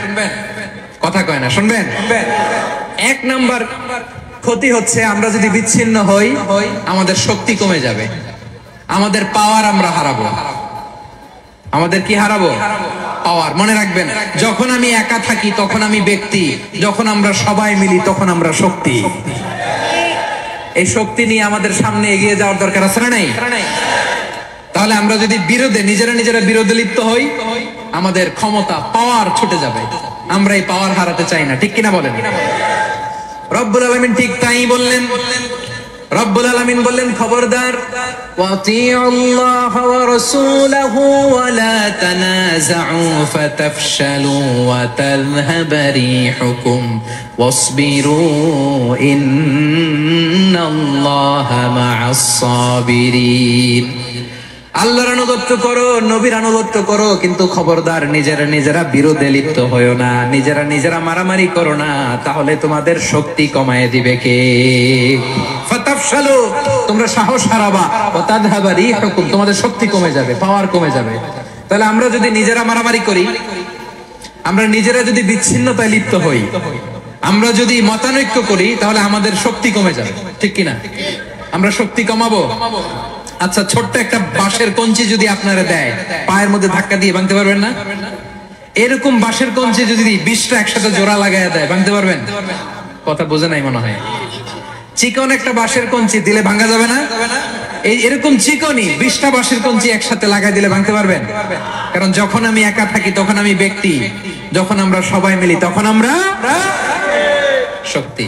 কথা কয় না, শুনবেন? এক নাম্বার ক্ষতি হচ্ছে আমরা যদি বিচ্ছিন্ন হই, আমাদের শক্তি কমে যাবে, আমাদের পাওয়ার আমরা হারাবো। আমাদের কি হারাবো? পাওয়ার। মনে রাখবেন, যখন আমি একা থাকি তখন আমি ব্যক্তি, যখন আমরা সবাই মিলি তখন আমরা শক্তি। এই শক্তি নিয়ে আমাদের সামনে এগিয়ে যাওয়ার দরকার আছে না নাই? তাহলে আমরা যদি বিরোধে নিজেরা বিরোধে লিপ্ত হই, আমাদের ক্ষমতা, পাওয়ার ছুটে যাবে। আমরা এই পাওয়ার হারাতে চাই না, ঠিক কিনা বলেন? রব্বুল আলামিন ঠিক তাই বললেন। রব্বুল আলামিন বললেন, খবরদার, ওয়াতিউল্লাহ ওয়া রাসূলাহু ওয়া লা তানাযাউ ফাতাফশালু ওয়া তাযহাবা রিহুকুম ওয়াসবিরু ইন্নাল্লাহা মা'আস সাবিরিন। আল্লাহর আনুগত্য করো, নবীর আনুগত্য করো, কিন্তু খবরদার নিজেরা নিজেরা বিরোধে লিপ্ত হয়েও না, নিজেরা নিজেরা মারামারি করো না, তাহলে তোমাদের শক্তি কমায় দিবে কে? ফাতাফশালু, তোমরা সাহস হারাবা, ওয়া তাযহাবা রিহুকুম, তোমাদের শক্তি কমে যাবে, পাওয়ার কমে যাবে। তাহলে আমরা যদি নিজেরা মারামারি করি, আমরা নিজেরা যদি বিচ্ছিন্নতায় লিপ্ত হই, আমরা যদি মতানৈক্য করি, তাহলে আমাদের শক্তি কমে যাবে, ঠিক কিনা? আমরা শক্তি কমাবো। আচ্ছা, ছোট্ট একটা বাঁশের কঞ্চি যদি আপনারা দেয়, পায়ের মধ্যে ধাক্কা দিয়ে ভাঙতে পারবেন না? এরকম বাঁশের কঞ্চি যদি 20টা একসাথে জোড়া লাগায় দেয়, ভাঙতে পারবেন? কথা বোঝে নাই মনে হয়। চিকন একটা বাঁশের কঞ্চি দিলে ভাঙা যাবে না? এরকম চিকনই 20টা বাঁশের কঞ্চি একসাথে লাগাই দিলে ভাঙতে পারবেন? কারণ যখন আমি একা থাকি তখন আমি ব্যক্তি, যখন আমরা সবাই মিলি তখন আমরা শক্তি।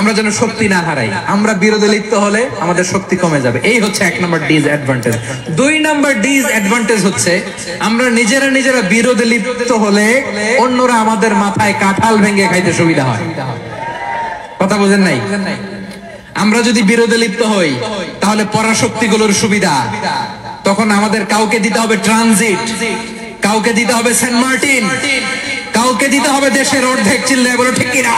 আমরা যেন শক্তি না হারাই। আমরা বিরোধে লিপ্ত হলে আমাদের শক্তি কমে যাবে। এই হচ্ছে 1 নম্বর ডিসঅ্যাডভান্টেজ। 2 নম্বর ডিসঅ্যাডভান্টেজ হচ্ছে আমরা নিজেরা নিজেরা বিরোধে লিপ্ত হলে অন্যরা আমাদের মাথায় কাঁঠাল ভেঙে খাইতে সুবিধা হয়। কথা বোঝেন নাই? আমরা যদি বিরোধে লিপ্ত হই তাহলে পরাশক্তিগুলোর সুবিধা, তখন আমাদের কাউকে দিতে হবে ট্রানজিট, কাউকে দিতে হবে সেন্ট মার্টিন, কাউকে দিতে হবে দেশের অর্ধেক। চিল্লায় বলো ঠিক কিনা?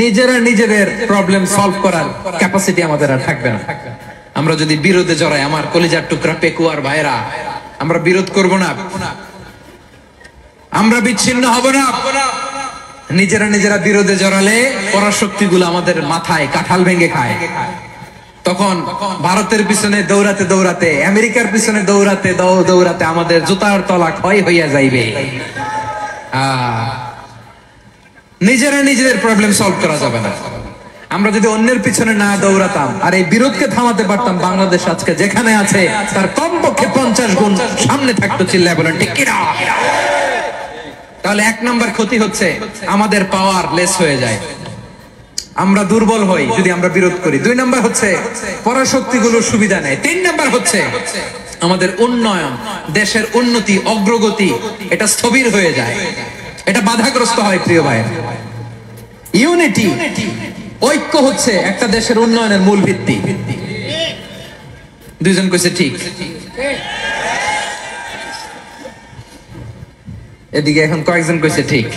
নিজেরা নিজেদের প্রবলেম সলভ করার ক্যাপাসিটি আমাদের আর থাকবে না। আমরা যদি বিরোধে জড়াই, আমার কলিজার টুকরা পেকুয়ার ভাইরা, আমরা বিরোধ করব না, আমরা বিচ্ছিন্ন হব না। নিজেরা নিজেরা বিরোধে জড়ালে পরাশক্তিগুলো আমাদের মাথায় কাঁঠাল ভেঙে খায়। তখন ভারতের পিছনে দৌড়াতে দৌড়াতে, আমেরিকার পিছনে দৌড়াতে দৌড়াতে আমাদের জুতার তলা ক্ষয় হইয়া যাইবে। নিজেরা নিজেদের প্রবলেম সলভ করা যাবে না। আমরা যদি অন্যের পিছনে না দৌড়াতাম আর এই বিরোধকে থামাতে পারতাম, বাংলাদেশ আজকে যেখানে আছে তার কমপক্ষে 50 গুণ সামনে থাকতো। চিল্লায় বলেন ঠিক কিনা? তাহলে 1 নম্বর ক্ষতি হচ্ছে আমাদের পাওয়ার লেস হয়ে যায়, আমরা দুর্বল হই যদি আমরা বিরোধ করি। 2 নম্বর হচ্ছে পরাশক্তিগুলোর সুবিধা নেয়। 3 নম্বর হচ্ছে আমাদের উন্নয়ন, দেশের উন্নতি, অগ্রগতি, এটা স্থবির হয়ে যায়, এটা বাধাগ্রস্ত হয়। প্রিয় ভাই, ইউনিটি, ঐক্য হচ্ছে একটা দেশের উন্নয়নের মূল ভিত্তি। 2 জন কইছে ঠিক, এদিকে এখন কয়েকজন কইছে ঠিক।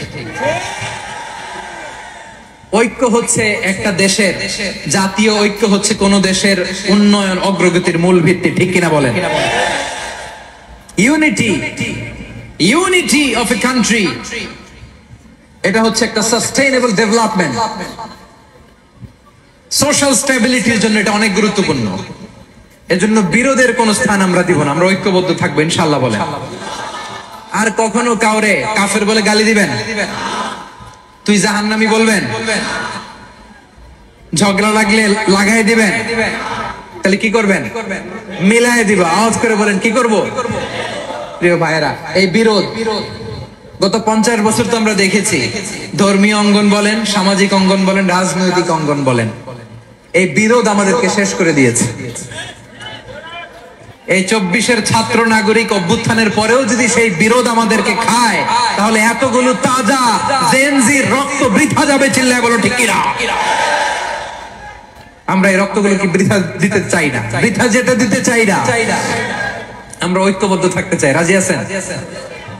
ঐক্য হচ্ছে একটা দেশের, জাতীয় ঐক্য হচ্ছে কোন দেশের উন্নয়ন অগ্রগতির মূল ভিত্তি, ঠিক কিনা বলেন? Unity, unity of a country, এটা হচ্ছে একটা সাস্টেইনেবল ডেভেলপমেন্ট, সোশ্যাল স্টেবিলিটির জন্য এটা অনেক গুরুত্বপূর্ণ। এজন্য বিরোধের কোন স্থান আমরা দিব না, আমরা ঐক্যবদ্ধ থাকবো ইনশাআল্লাহ বলেন। আর কখনো কাউরে কাফের বলে গালি দিবেন, তুই জাহান্নামী বলবেন, ঝগড়া লাগলে লাগাই দিবেন, তাহলে কি করবেন? মিলাই দিব। আওয়াজ করে বলেন কি করব? প্রিয় ভাইয়েরা, এই বিরোধ গত 50 বছর তো আমরা দেখেছি, ধর্মীয় অঙ্গন বলেন, সামাজিক অঙ্গন বলেন, রাজনৈতিক অঙ্গন বলেন, এই বিরোধ আমাদেরকে শেষ করে দিয়েছে। এই 24-এর ছাত্র নাগরিক অভ্যুত্থানের পরেও যদি সেই বিরোধ আমাদেরকে খায়, তাহলে এতগুলো তাজা জেনজির রক্ত বৃথা যাবে। চিল্লায় বলো ঠিক কিনা? আমরা এই রক্তগুলোকে বৃথা দিতে চাই না, বৃথা যেতে দিতে চাই না। আমরা ঐক্যবদ্ধ থাকতে চাই। রাজি আছেন?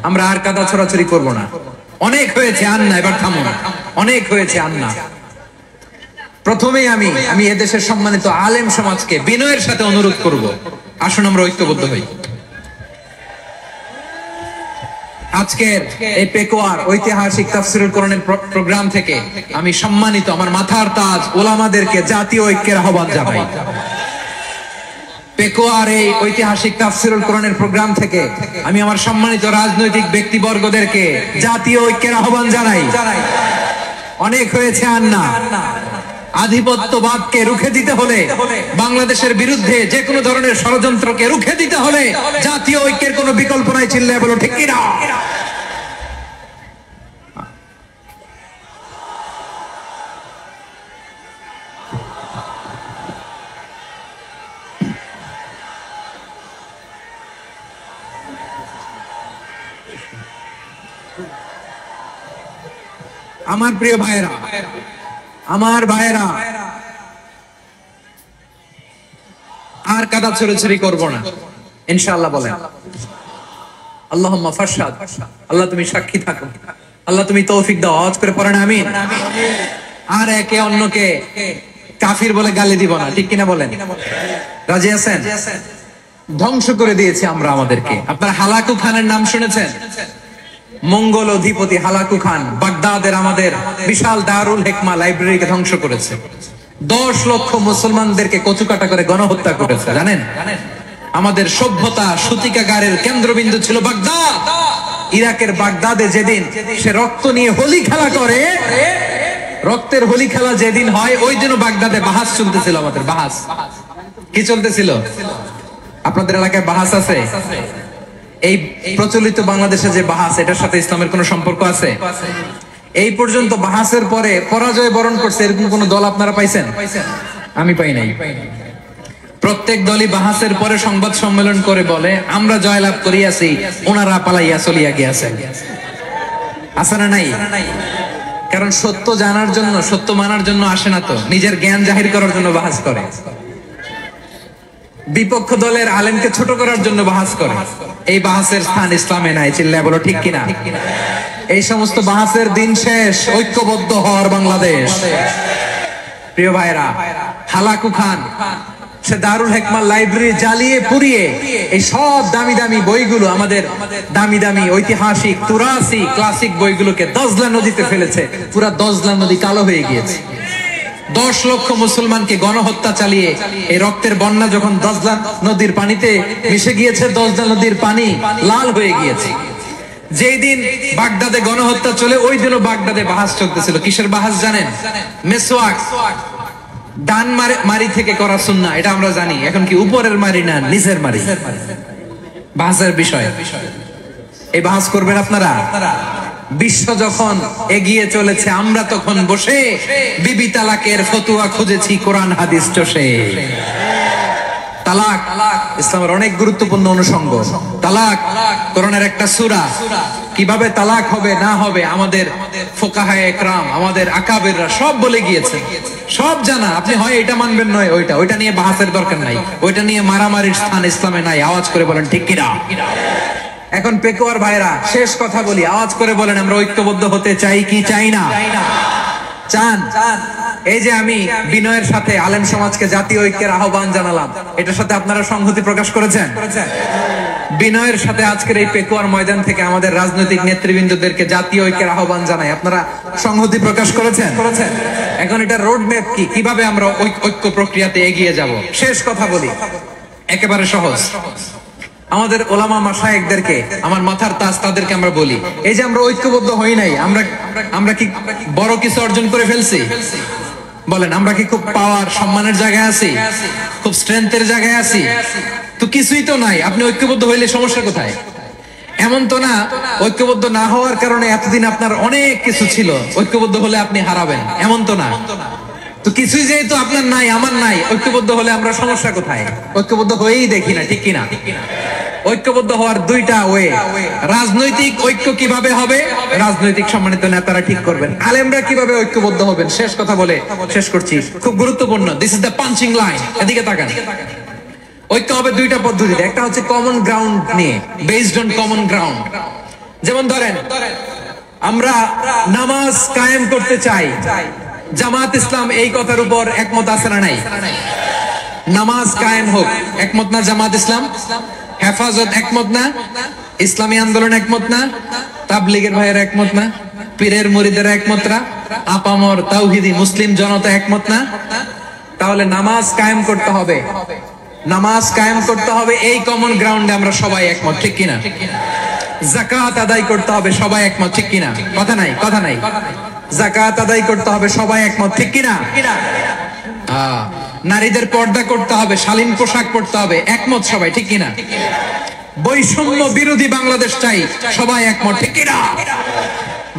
আমরা আর কাদা ছড়াছড়ি করব না। অনেক হয়েছে, আর না, এবার থামো না। অনেক হয়েছে, আর না। প্রথমেই আমি এদেশের সম্মানিত আলেম সমাজকে বিনয়ের সাথে অনুরোধ করব, আসুন আমরা ঐক্যবদ্ধ হই। আজকের এই পেকুয়ার ঐতিহাসিক তাফসীরুল কোরআনের প্রোগ্রাম থেকে আমি সম্মানিত আমার মাথার তাজ ওলামাদেরকে জাতীয় ঐক্যের আহ্বান জানাই। পেকুয়ার এই ঐতিহাসিক তাফসীরুল কোরআনের প্রোগ্রাম থেকে আমি আমার সম্মানিত রাজনৈতিক ব্যক্তিবর্গদেরকে জাতীয় ঐক্যের আহ্বান জানাই। অনেক হয়েছে, আর না। আধিপত্যবাদকে রুখে দিতে হলে, বাংলাদেশের বিরুদ্ধে যে কোনো ধরনের ষড়যন্ত্রকে রুখে দিতে হলে জাতীয় ঐক্যের কোনো বিকল্প নাই। চিল্লায় বলো ঠিক কিনা? আমার প্রিয় ভাইয়েরা, আমার ভাইয়েরা, আর কাদা ছড়াছড়ি করব না, ইনশাআল্লাহ বলেন। আল্লাহুম্মা ফাশহাদ, আল্লাহ তুমি সাক্ষী থাকো, আল্লাহ তুমি তৌফিক দাও। আওয়াজ করে পড়েন আমিন। আর একে অন্যকে কাফির বলে গালি দিব না, ঠিক কিনা বলেন? রাজি আছেন? ধ্বংস করে দিয়েছি আমরা আমাদেরকে। আপনারা হালাকু খানের নাম শুনেছেন? মঙ্গল অধিপতি হালাকু খান বাগদাদের আমাদের বিশাল দারুল হিকমা লাইব্রেরিকে ধ্বংস করেছে। 10 লক্ষ মুসলমানদেরকে কচুকাটা করে গণহত্যা করেছে, জানেন? আমাদের সভ্যতা সূতিকাগারের কেন্দ্রবিন্দু ছিল বাগদাদ। ইরাকের বাগদাদে যেদিন সে রক্ত নিয়ে হোলি খেলা করে, রক্তের হোলি খেলা যেদিন হয়, ওই দিনও বাগদাদে বাহাস চলতেছিল। আমাদের বাহাস কি চলতেছিল? আপনাদের এলাকায় বাহাস আছে? এই প্রচলিত বাংলাদেশে যে বাহাস, এটার সাথে ইসলামের কোন সম্পর্ক আছে? এই পর্যন্ত বাহাসের পরে পরাজয় বরণ করছে এরকম কোন দল আপনারা পাইছেন? আমি পাই নাই। প্রত্যেক দলই বাহাসের পরে সংবাদ সম্মেলন করে বলে আমরা জয়লাভ করিয়াছি, ওনারা পালাইয়া চলিয়া গিয়াছেন। আছে না নাই? কারণ সত্য জানার জন্য, সত্য মানার জন্য আসে না তো, নিজের জ্ঞান জাহির করার জন্য বাহাস করে। বিপক্ষ দলের আলেমকে ছোট করার জন্য বাহাস করে। এই বাহাসের স্থান ইসলামে নাই, চিল্লায় বলো ঠিক কিনা? এই সমস্ত বাহাসের দিন শেষ, ঐক্যবদ্ধ হওয়ার বাংলাদেশ। প্রিয় ভাইরা, হালাকু খান সে দারুল হিকমা লাইব্রেরি জ্বালিয়ে পুড়িয়ে এই সব দামি দামি বইগুলো, আমাদের দামি দামি ঐতিহাসিক তুরাসি ক্লাসিক বইগুলোকে দজলা নদীতে ফেলেছে। পুরা দজলা নদী কালো হয়ে গিয়েছে। 10 লক্ষ মুসলমানকে গণহত্যা চালিয়ে এই রক্তের বন্যা যখন দজলা নদীর পানিতে মিশে গিয়েছে, দজলা নদীর পানি লাল হয়ে গিয়েছে। যেই দিন বাগদাদে গণহত্যা চলে, ওই দিনও বাগদাদে বাহাস চলতেছিল। কিসের বাহাস জানেন? মেসওয়াক, ডান মারি থেকে করা সুন্নাহ, এটা আমরা জানি। এখন কি উপরের মারি না নিচের মারি? বাহাসের বিষয়। এই বাহাস করবেন আপনারা? বিশ্ব যখন এগিয়ে চলেছে, আমরা তখন বসে বিবি তালাকের ফতোয়া খুঁজেছি কোরআন হাদিস চষে। তালাক ইসলামের অনেক গুরুত্বপূর্ণ অনুষঙ্গ। তালাক কোরআনের একটা সূরা। কিভাবে তালাক হবে না হবে আমাদের ফুকাহায়ে ইকরাম, আমাদের আকাবেররা সব বলে গিয়েছে, সব জানা। আপনি হয় এটা মানবেন, নয় ওইটা। ওইটা নিয়ে বাহাসের দরকার নাই, ওইটা নিয়ে মারামারির স্থান ইসলামে নাই। আওয়াজ করে বলেন ঠিক কিনা? এখন পেকুয়ার ভাইরা, শেষ কথা বলি, আওয়াজ করে বলেন আমরা ঐক্যবদ্ধ হতে চাই কি চাই না? চান? এই যে আমি বিনয়ের সাথে আলেম সমাজকে জাতীয় ঐক্যের আহ্বান জানালাম, এটার সাথে আপনারা সংহতি প্রকাশ করেছেন? বিনয়ের সাথে আজকের এই পেকুয়ার ময়দান থেকে আমাদের রাজনৈতিক নেতৃবৃন্দদেরকে জাতীয় ঐক্যের আহ্বান জানাই, আপনারা সংহতি প্রকাশ করেছেন? এখন এটা রোড ম্যাপ কি, কিভাবে আমরা ঐক্য প্রক্রিয়াতে এগিয়ে যাব? শেষ কথা বলি, একেবারে সহজ। আমাদের ওলামা মাশায়েখদেরকে, আমার মাথার তাজ, তাদেরকে আমরা বলি, এই যে আমরা ঐক্যবদ্ধ হই নাই, আমরা কি বড় কিছু অর্জন করে ফেলছি? বলেন, আমরা কি খুব পাওয়ার সম্মানের জায়গায় আছি? খুব স্ট্রেংথের জায়গায় আছি? তো কিছুই তো নাই। আপনি ঐক্যবদ্ধ হইলে সমস্যা কোথায়? এমন তো না ঐক্যবদ্ধ না হওয়ার কারণে এতদিন আপনার অনেক কিছু ছিল, ঐক্যবদ্ধ হলে আপনি হারাবেন, এমন তো না। তো কিছুই যেহেতু আপনার নাই, আমার নাই, ঐক্যবদ্ধ হলে আমরা সমস্যা কোথায়? ঐক্যবদ্ধ হয়েই দেখি না, ঠিক কিনা? ঐক্যবদ্ধ হওয়ার দুইটা ওয়ে। রাজনৈতিক ঐক্য কিভাবে হবে? রাজনৈতিক সম্মানিত নেতারা ঠিক করবেন। আলেমরা কিভাবে ঐক্যবদ্ধ হবেন? শেষ কথা বলে শেষ করছি, খুব গুরুত্বপূর্ণ। This is the punching line. এদিকে তাকান। ঐক্য হবে দুইটা পদ্ধতিতে। একটা হচ্ছে কমন গ্রাউন্ড নিয়ে, বেসড অন কমন গ্রাউন্ড। যেমন ধরেন, আমরা নামাজ কায়েম করতে চাই, জামাত ইসলাম এই কথার উপর একমত আছে না নাই? নামাজ কায়েম হোক, একমত না জামাত ইসলাম? হেফাজত একমত না? ইসলামী আন্দোলন একমত না? তাবলীগের ভাইয়েরা একমত না? পীরের মুরিদেরা একমত না? আপামর তাওহীদি মুসলিম জনতা একমত না? তাহলে নামাজ কায়েম করতে হবে, নামাজ কায়েম করতে হবে এই কমন গ্রাউন্ডে আমরা সবাই একমত, ঠিক কিনা? যাকাত আদায় করতে হবে, সবাই একমত, ঠিক কিনা? কথা নাই, কথা নাই। যাকাত আদায় করতে হবে, সবাই একমত, ঠিক কিনা? নারীদের পর্দা করতে হবে, শালীন পোশাক পরতে হবে, একমত সবাই, ঠিক কিনা? বৈষম্য বিরোধী বাংলাদেশ চাই, সবাই একমত, ঠিক কিনা?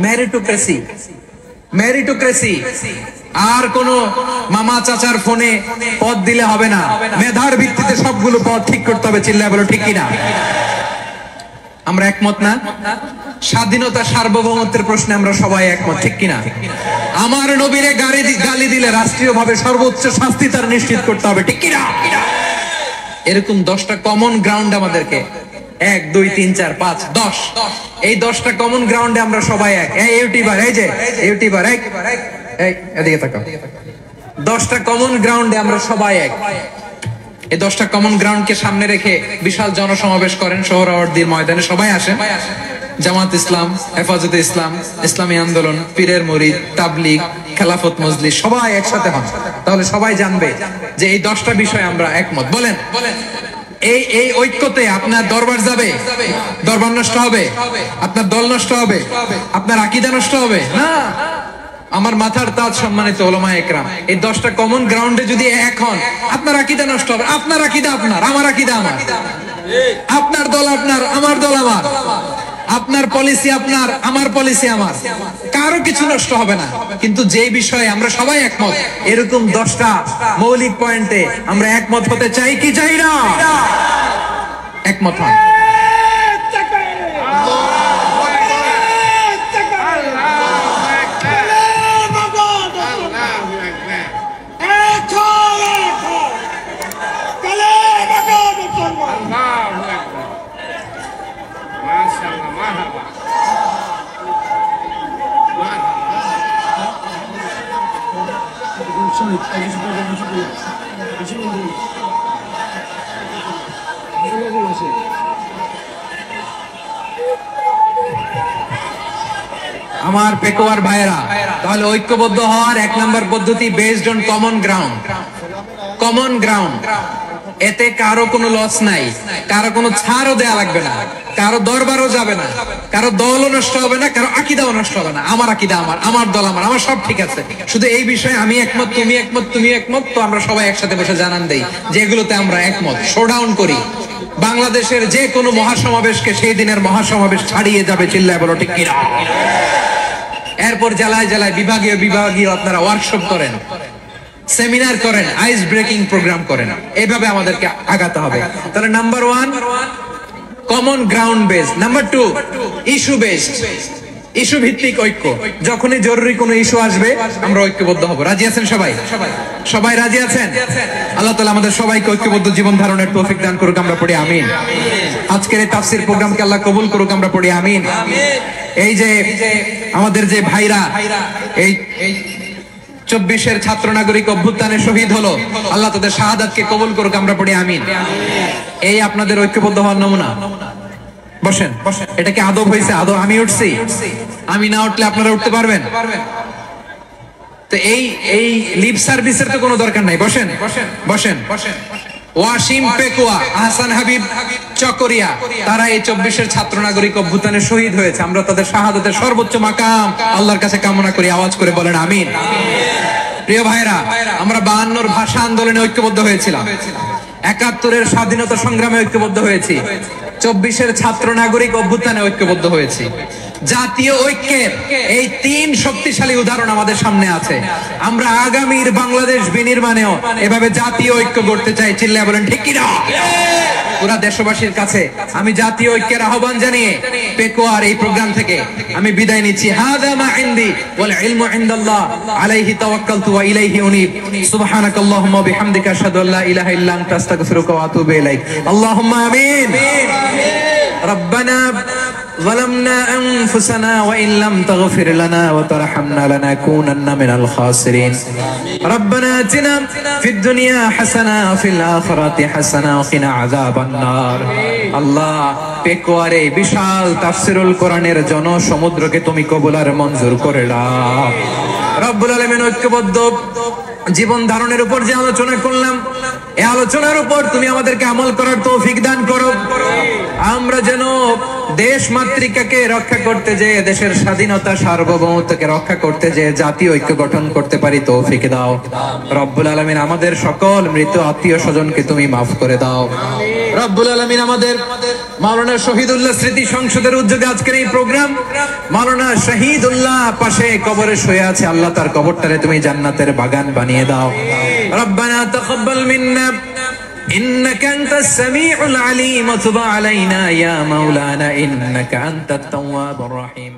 Meritocracy, meritocracy. আর কোন মামা চাচার ফোনে পদ দিলে হবে না, মেধার ভিত্তিতে সবগুলো পদ ঠিক করতে হবে, চিল্লায় বলো ঠিক কিনা? আমরা একমত না? স্বাধীনতা সার্বভৌমত্বের প্রশ্নে আমরা সবাই একমত, ঠিক কিনা? আমার নবীরে গালি দিলে রাষ্ট্রীয় ভাবে সর্বোচ্চ শাস্তি তার নিশ্চিত করতে হবে, ঠিক কিনা? এরকম 10টা কমন গ্রাউন্ড আমাদেরকে 1 2 3 4 5 10 এই 10টা কমন গ্রাউন্ডে আমরা সবাই এক। এই ইউটিউবার, এই যে ইউটিউবার, এই এদিকে তাকাও। 10টা কমন গ্রাউন্ডে আমরা সবাই এক। এই 10টা কমন গ্রাউন্ডকে সামনে রেখে বিশাল জনসমাবেশ করেন সোহরাওয়ার্দীর ময়দানে। সবাই আসেন। জামাত ইসলাম, হেফাজতে ইসলাম, ইসলামী আন্দোলন, পীরের মুরিদ, তাবলীগ, খেলাফত মজলিস সবাই একসাথে হন। তাহলে সবাই জানবে যে এই 10টা বিষয়ে আমরা একমত। বলেন এই ঐক্যতে আপনার দরবার যাবে, দরবার নষ্ট হবে, আপনার দল নষ্ট হবে, আপনার আকীদা নষ্ট হবে না। আমার মাথার তাজ সম্মানিত উলামায়ে একরাম, এই 10টা কমন গ্রাউন্ডে যদি এক হন, আপনার আকীদা নষ্ট হবে। আপনার আকীদা আপনার, আমার আকীদা আমার, আপনার দল আপনার, আমার দল আমার, আপনার পলিসি আপনার, আমার পলিসি আমার, কারো কিছু নষ্ট হবে না। কিন্তু যে বিষয়ে আমরা সবাই একমত, এরকম 10টা মৌলিক পয়েন্টে আমরা একমত হতে চাই কি চাই না? একমত হন। আমার পেকোয়ার ভাইরা, তাহলে ঐক্যবদ্ধ হওয়ার 1 নম্বর পদ্ধতি based on common ground. Common ground, এতে কারো কোনো লস নাই, কারো কোনো ছাড়ও দেয়া লাগবে না, কারো দরবারও যাবে না, কারো দলও নষ্ট হবে না, কারো আকীদাও নষ্ট হবে না। আমার আকীদা আমার, আমার দল আমার, আমার সব ঠিক আছে। শুধু এই বিষয়ে আমি একমত, তুমি একমত, তুমি একমত, তো আমরা সবাই একসাথে বসে জানান দেই যে এগুলোতে আমরা একমত। শোডাউন করি। বাংলাদেশের যে কোনো মহাসমাবেশকে সেই দিনের মহাসমাবেশ ছাড়িয়ে যাবে। চিল্লায় বলো ঠিক কিনা? এরপর জেলায় জেলায় বিভাগীয় আপনারা ওয়ার্কশপ করেন, সেমিনার করেন, আইস ব্রেকিং প্রোগ্রাম করেন। এইভাবে আমাদেরকে আগাতে হবে। তাহলে number 1 common ground base. Number 2 issue based, issue ভিত্তিক ঐক্য। যখনই জরুরি কোনো ইস্যু আসবে আমরা ঐক্যবদ্ধ হব। রাজি আছেন সবাই? সবাই রাজি আছেন? আল্লাহ তাআলা আমাদের সবাইকে ঐক্যবদ্ধ জীবন ধারণের তৌফিক দান করুক। আমরা পড়ি আমিন। আজকের এই তাফসীর প্রোগ্রামকে আল্লাহ কবুল করুক। আমরা পড়ি আমিন। এই যে আমাদের যে ভাইরা এই 24-এর ছাত্র নাগরিক অভ্যুত্থানে শহীদ হলো, আল্লাহ তাদের শাহাদাতকে কবুল করুক। আমরা পড়ি আমিন। এই আপনাদের ঐক্যবদ্ধ হওয়ার নমুনা। বসেন। এটা কি আদব হয়েছে? আদব আমি উঠছি, আমি না উঠলে আপনারা উঠতে পারবেন? তো এই লিপ সার্ভিসের তো কোনো দরকার নাই। বসেন বসেন বসেন। ওয়াসিম পেকুয়া, আহসান হাবিব চকরিয়া, তারা এই 24-এর ছাত্র নাগরিক অভ্যুত্থানে শহীদ হয়েছে। আমরা তাদের শাহাদাতের সর্বোচ্চ মাকাম আল্লাহর কাছে কামনা করি। আওয়াজ করে বলেন আমিন। প্রিয় ভাইরা, আমরা 52-র ভাষা আন্দোলনে ঐক্যবদ্ধ হয়েছিলাম, 71-এর স্বাধীনতা সংগ্রামে ঐক্যবদ্ধ হয়েছি, 24-এর ছাত্র নাগরিক অভ্যুত্থানে ঐক্যবদ্ধ হয়েছি। জাতীয় ঐক্যের এই 3 শক্তিশালী উদাহরণ আমাদের সামনে আছে। আমরা আগামীর বাংলাদেশ বিনির্মাণেও এভাবে জাতীয় ঐক্য গড়তে চাই। চিল্লায় বলেন ঠিক কি না? পুরা দেশবাসীর কাছে আমি জাতীয় ঐক্যের আহ্বান জানিয়ে পেকুয়ার এই প্রোগ্রাম থেকে আমি বিদায় নিচ্ছি। হাযা মা ইনদি ওয়াল ইলমু ইনদাল্লাহ আলাইহি তাওয়াক্কালতু ওয়া ইলাইহি উনীব। সুবহানাকাল্লাহুম্মা ওয়া বিহামদিকা আশহাদু আল্লা ইলাহা ইল্লা আনতা আস্তাগফিরুকা ওয়া আতুবু ইলাইক। আল্লাহুম্মা আমিন। ربنا ظلمنا أنفسنا وإن لم تغفر لنا وترحمنا لنكونن من الخاسرين. ربنا آتنا في الدنيا حسنة وفي الآخرة حسنة وقنا عذاب النار. الله পেকুয়ারে বিশাল তাফসীরুল কোরআনের জনসমুদ্রকে তুমি কবুল আর মঞ্জুর করে নাও। রব্বুল আলামিন ঐক্যবদ্ধ জীবন ধারণের উপর যে আলোচনা করলাম, এই আলোচনার উপর তুমি আমাদেরকে আমল করার তৌফিক দান করো। আমরা যেন দেশ মাতৃকাকে রক্ষা করতে যে, দেশের স্বাধীনতা সার্বভৌমত্বকে রক্ষা করতে যে জাতীয় ঐক্য গঠন করতে পারি তৌফিক দাও। রব্বুল আলামিন আমাদের সকল মৃত আত্মীয় স্বজনকে তুমি মাফ করে দাও। রব্বুল আলামিন আমাদের মাওলানা শহীদুল্লাহ স্মৃতি সংসদের উদ্যোগে আজকের এই প্রোগ্রাম, মাওলানা শহীদুল্লাহ পাশে কবরে শুয়ে আছে, আল্লাহ তার কবরটারে তুমি জান্নাতের বাগান বানিয়ে দাও। রব্বানা তাকাব্বাল মিন্না إنك أنت السميع العليم وتب علينا يا مولانا إنك أنت التواب الرحيم.